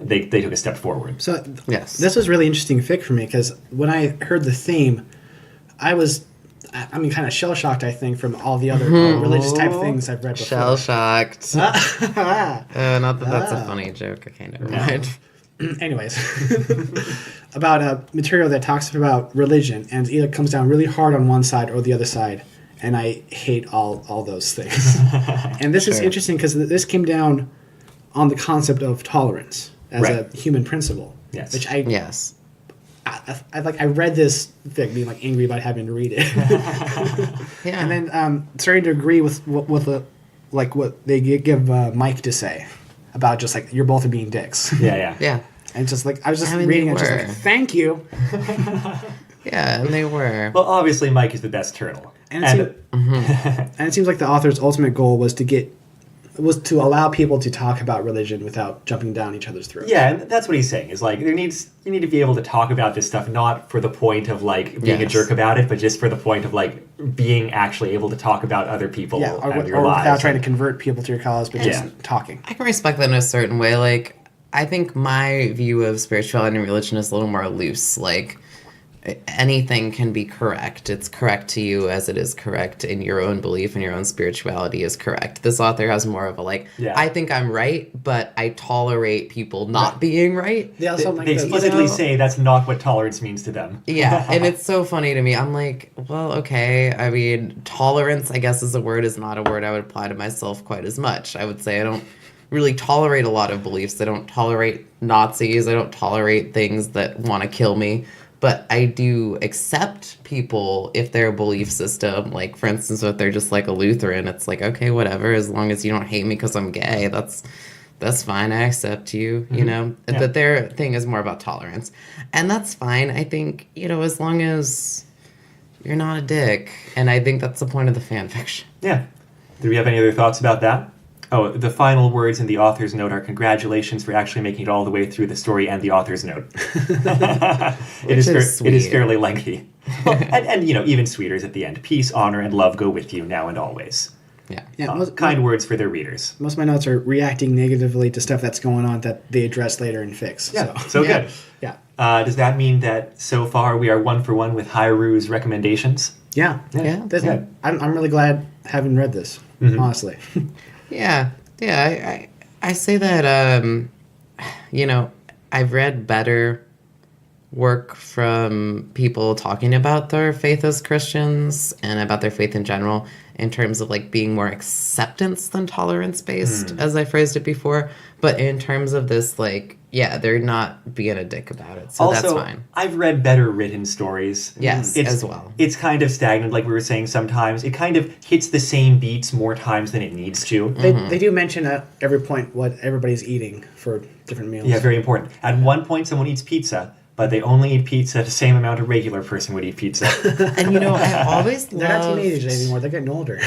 [SPEAKER 1] they took a step forward.
[SPEAKER 3] So
[SPEAKER 2] yes,
[SPEAKER 3] this was really interesting fic for me because when I heard the theme, I was, kind of shell-shocked, I think, from all the other religious type things I've read before.
[SPEAKER 2] Shell-shocked. Not that that's a funny joke. Okay, never mind.
[SPEAKER 3] Anyways, about a material that talks about religion and either comes down really hard on one side or the other side. and I hate all those things. And this is interesting because this came down on the concept of tolerance as a human principle.
[SPEAKER 1] Yes.
[SPEAKER 3] Which I read this fic being like angry about having to read it. And then starting to agree with what they give Mike to say about just like you're both being dicks.
[SPEAKER 2] Yeah.
[SPEAKER 3] And just like I was just reading it, just like thank you.
[SPEAKER 2] Yeah, and they were.
[SPEAKER 1] Well, obviously, Mike is the best turtle.
[SPEAKER 3] And it seems like the author's ultimate goal was to allow people to talk about religion without jumping down each other's throats.
[SPEAKER 1] Yeah, and that's what he's saying. Is like you need to be able to talk about this stuff not for the point of like being a jerk about it, but just for the point of like being actually able to talk about other people and your lives.
[SPEAKER 3] Without trying to convert people to your cause, but just talking.
[SPEAKER 2] I can respect that in a certain way. Like, I think my view of spirituality and religion is a little more loose. Like, anything can be correct. It's correct to you as it is correct in your own belief, and your own spirituality is correct. This author has more of a I think I'm right, but I tolerate people not being right.
[SPEAKER 3] They also
[SPEAKER 1] they explicitly say that's not what tolerance means to them.
[SPEAKER 2] Yeah, and it's so funny to me. I'm like, well, okay. I mean, tolerance, I guess, is not a word I would apply to myself quite as much. I would say I don't really tolerate a lot of beliefs. I don't tolerate Nazis. I don't tolerate things that want to kill me. But I do accept people if their belief system, like, for instance, if they're just like a Lutheran, it's like, okay, whatever, as long as you don't hate me because I'm gay, that's fine. I accept you, you know? Yeah. But their thing is more about tolerance. And that's fine. I think, as long as you're not a dick. And I think that's the point of the fan fiction.
[SPEAKER 1] Yeah. Do we have any other thoughts about that? Oh, the final words in the author's note are congratulations for actually making it all the way through the story and the author's note. It is fairly lengthy. and even sweeter is at the end. Peace, honor, and love go with you now and always.
[SPEAKER 2] Yeah.
[SPEAKER 1] Kind words for their readers.
[SPEAKER 3] Most of my notes are reacting negatively to stuff that's going on that they address later in fics.
[SPEAKER 1] Yeah, so good.
[SPEAKER 3] Yeah.
[SPEAKER 1] Does that mean that so far we are 1 for 1 with Hairu's recommendations?
[SPEAKER 3] Yeah. I'm really glad having read this, honestly.
[SPEAKER 2] Yeah. I say that, I've read better work from people talking about their faith as Christians and about their faith in general in terms of, like, being more acceptance than tolerance-based, as I phrased it before. But in terms of this, like, they're not being a dick about it, so
[SPEAKER 1] also,
[SPEAKER 2] that's fine.
[SPEAKER 1] I've read better written stories.
[SPEAKER 2] Yes, as well.
[SPEAKER 1] It's kind of stagnant, like we were saying sometimes. It kind of hits the same beats more times than it needs to.
[SPEAKER 3] They do mention at every point what everybody's eating for different meals.
[SPEAKER 1] Yeah, very important. At one point, someone eats pizza, but they only eat pizza the same amount a regular person would eat pizza.
[SPEAKER 2] And I always
[SPEAKER 3] They're not teenagers anymore. They're getting older.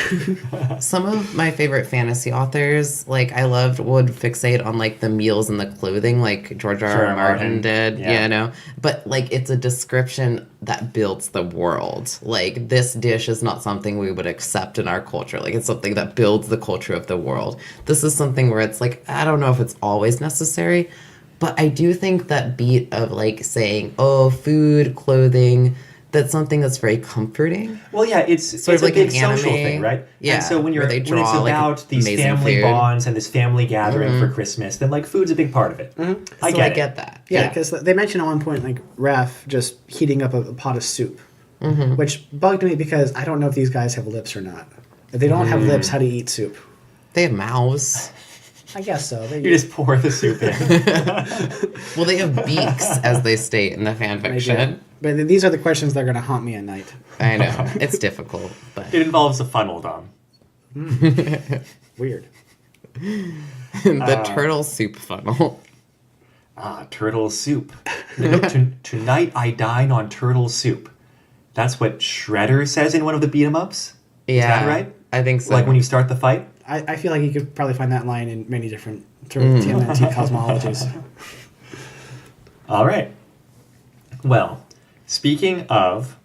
[SPEAKER 2] Some of my favorite fantasy authors, would fixate on, like, the meals and the clothing, like George R. Martin did, But, like, it's a description that builds the world. Like, this dish is not something we would accept in our culture. Like, it's something that builds the culture of the world. This is something where it's like, I don't know if it's always necessary, but I do think that beat of, like, saying, oh, food, clothing, that's something that's very comforting.
[SPEAKER 1] Well, yeah, it's
[SPEAKER 2] sort of like
[SPEAKER 1] a big
[SPEAKER 2] an anime
[SPEAKER 1] social thing, right?
[SPEAKER 2] Yeah.
[SPEAKER 1] And so when it's
[SPEAKER 2] draw,
[SPEAKER 1] about these family bonds and this family gathering for Christmas, then, like, food's a big part of it. I get
[SPEAKER 2] that.
[SPEAKER 3] Yeah, because they mention at one point, like, Raph just heating up a pot of soup, which bugged me because I don't know if these guys have lips or not. If they don't have lips, how do you eat soup?
[SPEAKER 2] They have mouths.
[SPEAKER 3] I guess so.
[SPEAKER 1] You just pour the soup in.
[SPEAKER 2] Well, they have beaks, as they state in the fanfiction.
[SPEAKER 3] But these are the questions that are going to haunt me at night.
[SPEAKER 2] I know. It's difficult. But
[SPEAKER 1] it involves a funnel, Dom.
[SPEAKER 3] Weird.
[SPEAKER 2] The turtle soup funnel.
[SPEAKER 1] Turtle soup. Tonight I dine on turtle soup. That's what Shredder says in one of the beat-em-ups?
[SPEAKER 2] Yeah.
[SPEAKER 1] Is that right?
[SPEAKER 2] I think so.
[SPEAKER 1] Like when you start the fight?
[SPEAKER 3] I feel like you could probably find that line in many different sort of TMNT cosmologies.
[SPEAKER 1] All right. Well, speaking of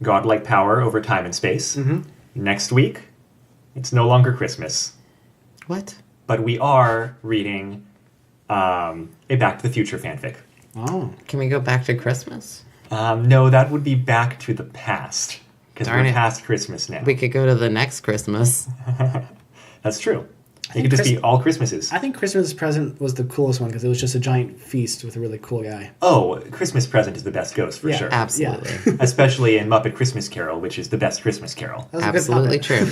[SPEAKER 1] godlike power over time and space, next week, it's no longer Christmas.
[SPEAKER 2] What?
[SPEAKER 1] But we are reading a Back to the Future fanfic.
[SPEAKER 3] Oh.
[SPEAKER 2] Can we go back to Christmas?
[SPEAKER 1] No, that would be back to the past. Because we're past Christmas now.
[SPEAKER 2] We could go to the next Christmas.
[SPEAKER 1] That's true. It could just be all Christmases.
[SPEAKER 3] I think Christmas Present was the coolest one because it was just a giant feast with a really cool guy.
[SPEAKER 1] Oh, Christmas Present is the best ghost for sure.
[SPEAKER 2] Absolutely.
[SPEAKER 3] Yeah.
[SPEAKER 1] Especially in Muppet Christmas Carol, which is the best Christmas Carol.
[SPEAKER 3] That was a good
[SPEAKER 2] Absolutely
[SPEAKER 3] puppet.
[SPEAKER 2] true.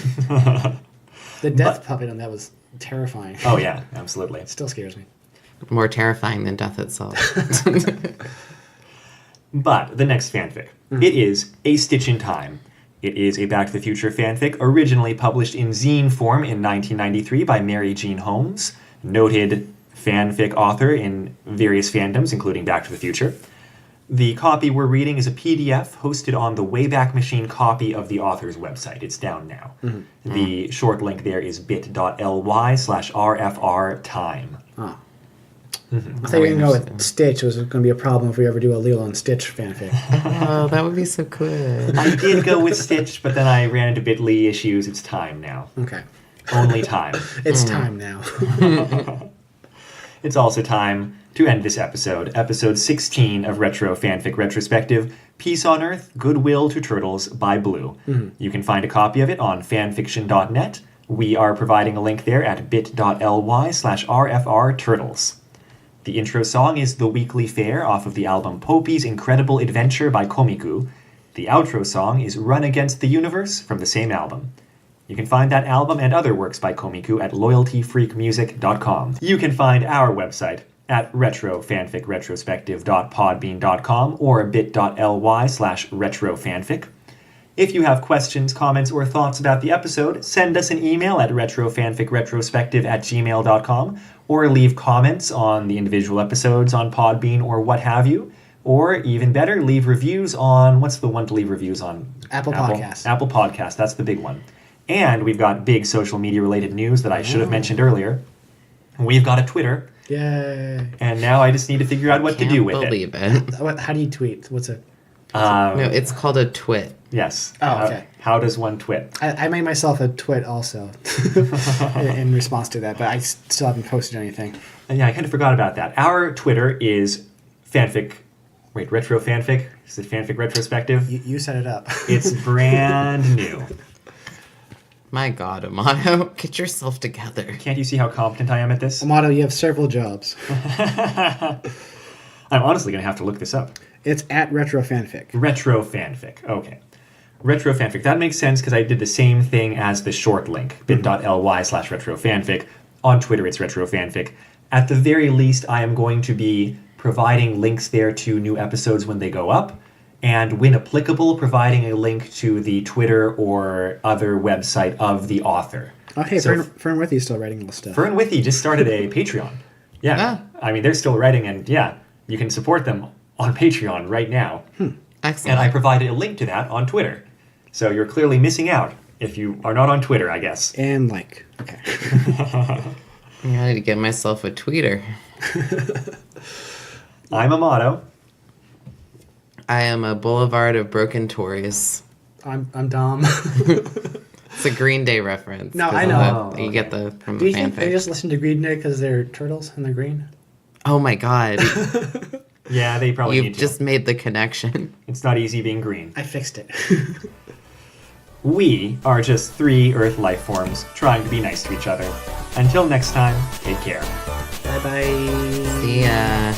[SPEAKER 3] The death puppet on that was terrifying.
[SPEAKER 1] Oh yeah, absolutely.
[SPEAKER 3] It still scares me.
[SPEAKER 2] More terrifying than death itself.
[SPEAKER 1] But the next fanfic. It is A Stitch in Time. It is a Back to the Future fanfic originally published in zine form in 1993 by Mary Jean Holmes, noted fanfic author in various fandoms, including Back to the Future. The copy we're reading is a PDF hosted on the Wayback Machine copy of the author's website. It's down now. The short link there is bit.ly/rfrtime.
[SPEAKER 3] Oh. I thought you were going to go with Stitch. It was going to be a problem if we ever do a Lilo and Stitch fanfic.
[SPEAKER 2] Oh, that would be so good.
[SPEAKER 1] I did go with Stitch, but then I ran into Bitly issues. It's time now.
[SPEAKER 3] Okay.
[SPEAKER 1] Only time.
[SPEAKER 3] It's time now.
[SPEAKER 1] It's also time to end this episode. Episode 16 of Retro Fanfic Retrospective, Peace on Earth, Goodwill to Turtles by Blue. You can find a copy of it on fanfiction.net. We are providing a link there at bit.ly/rfrturtles. The intro song is The Weekly Fair off of the album Popey's Incredible Adventure by Komiku. The outro song is Run Against the Universe from the same album. You can find that album and other works by Komiku at loyaltyfreakmusic.com. You can find our website at retrofanficretrospective.podbean.com or bit.ly/retrofanfic. If you have questions, comments, or thoughts about the episode, send us an email at retrofanficretrospective@gmail.com or leave comments on the individual episodes on Podbean or what have you. Or even better, leave reviews on, what's the one to leave reviews on?
[SPEAKER 3] Apple Podcasts.
[SPEAKER 1] Apple Podcasts, that's the big one. And we've got big social media related news that I should have mentioned earlier. We've got a Twitter.
[SPEAKER 3] Yay.
[SPEAKER 1] And now I just need to figure out what to do with
[SPEAKER 2] Can't believe it.
[SPEAKER 3] How do you tweet? What's it?
[SPEAKER 2] No, it's called a twit.
[SPEAKER 1] Yes.
[SPEAKER 3] Oh, okay.
[SPEAKER 1] How does one twit?
[SPEAKER 3] I made myself a twit also in response to that, but I still haven't posted anything.
[SPEAKER 1] Yeah, I kind of forgot about that. Our Twitter is retro fanfic? Is it fanfic retrospective?
[SPEAKER 3] You set it up.
[SPEAKER 1] It's brand new.
[SPEAKER 2] My God, Amato, get yourself together.
[SPEAKER 1] Can't you see how competent I am at this?
[SPEAKER 3] Amato, you have several jobs.
[SPEAKER 1] I'm honestly going to have to look this up.
[SPEAKER 3] It's at Retro Fanfic.
[SPEAKER 1] Retro fanfic. Okay. Retro fanfic. That makes sense because I did the same thing as the short link, bit.ly/retrofanfic. On Twitter, it's retro fanfic. At the very least, I am going to be providing links there to new episodes when they go up, and when applicable, providing a link to the Twitter or other website of the author.
[SPEAKER 3] Oh, hey,
[SPEAKER 1] So
[SPEAKER 3] Fern Withy's still writing all this stuff.
[SPEAKER 1] Fern Withy just started a Patreon. Yeah. I mean, they're still writing, and yeah, you can support them on Patreon right now.
[SPEAKER 2] Excellent.
[SPEAKER 1] And I provided a link to that on Twitter. So you're clearly missing out if you are not on Twitter, I guess.
[SPEAKER 3] And like, okay.
[SPEAKER 2] I need to get myself a tweeter.
[SPEAKER 1] I'm Amato.
[SPEAKER 2] I am a boulevard of broken Tories.
[SPEAKER 3] I'm Dom.
[SPEAKER 2] It's a Green Day reference.
[SPEAKER 3] No,
[SPEAKER 2] 'cause
[SPEAKER 3] I
[SPEAKER 2] of
[SPEAKER 3] know.
[SPEAKER 2] You get the from
[SPEAKER 3] Do
[SPEAKER 2] the
[SPEAKER 3] you think they
[SPEAKER 2] fanfic.
[SPEAKER 3] just listen to Green Day because they're turtles and they're green?
[SPEAKER 2] Oh my God.
[SPEAKER 1] Yeah, they probably
[SPEAKER 2] You've
[SPEAKER 1] need to.
[SPEAKER 2] just made the connection.
[SPEAKER 1] It's not easy being green.
[SPEAKER 3] I fixed it.
[SPEAKER 1] We are just 3 Earth life forms trying to be nice to each other. Until next time, take care.
[SPEAKER 3] Bye-bye.
[SPEAKER 2] See ya.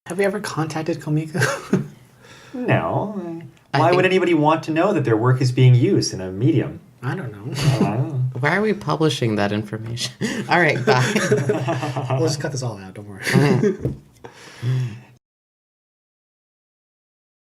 [SPEAKER 3] Have we ever contacted Komiko?
[SPEAKER 1] No.
[SPEAKER 2] I
[SPEAKER 1] Why
[SPEAKER 2] think-
[SPEAKER 1] would anybody want to know that their work is being used in a medium?
[SPEAKER 3] I don't know.
[SPEAKER 2] Why are we publishing that information? All right, bye.
[SPEAKER 3] We'll just cut this all out. Don't worry.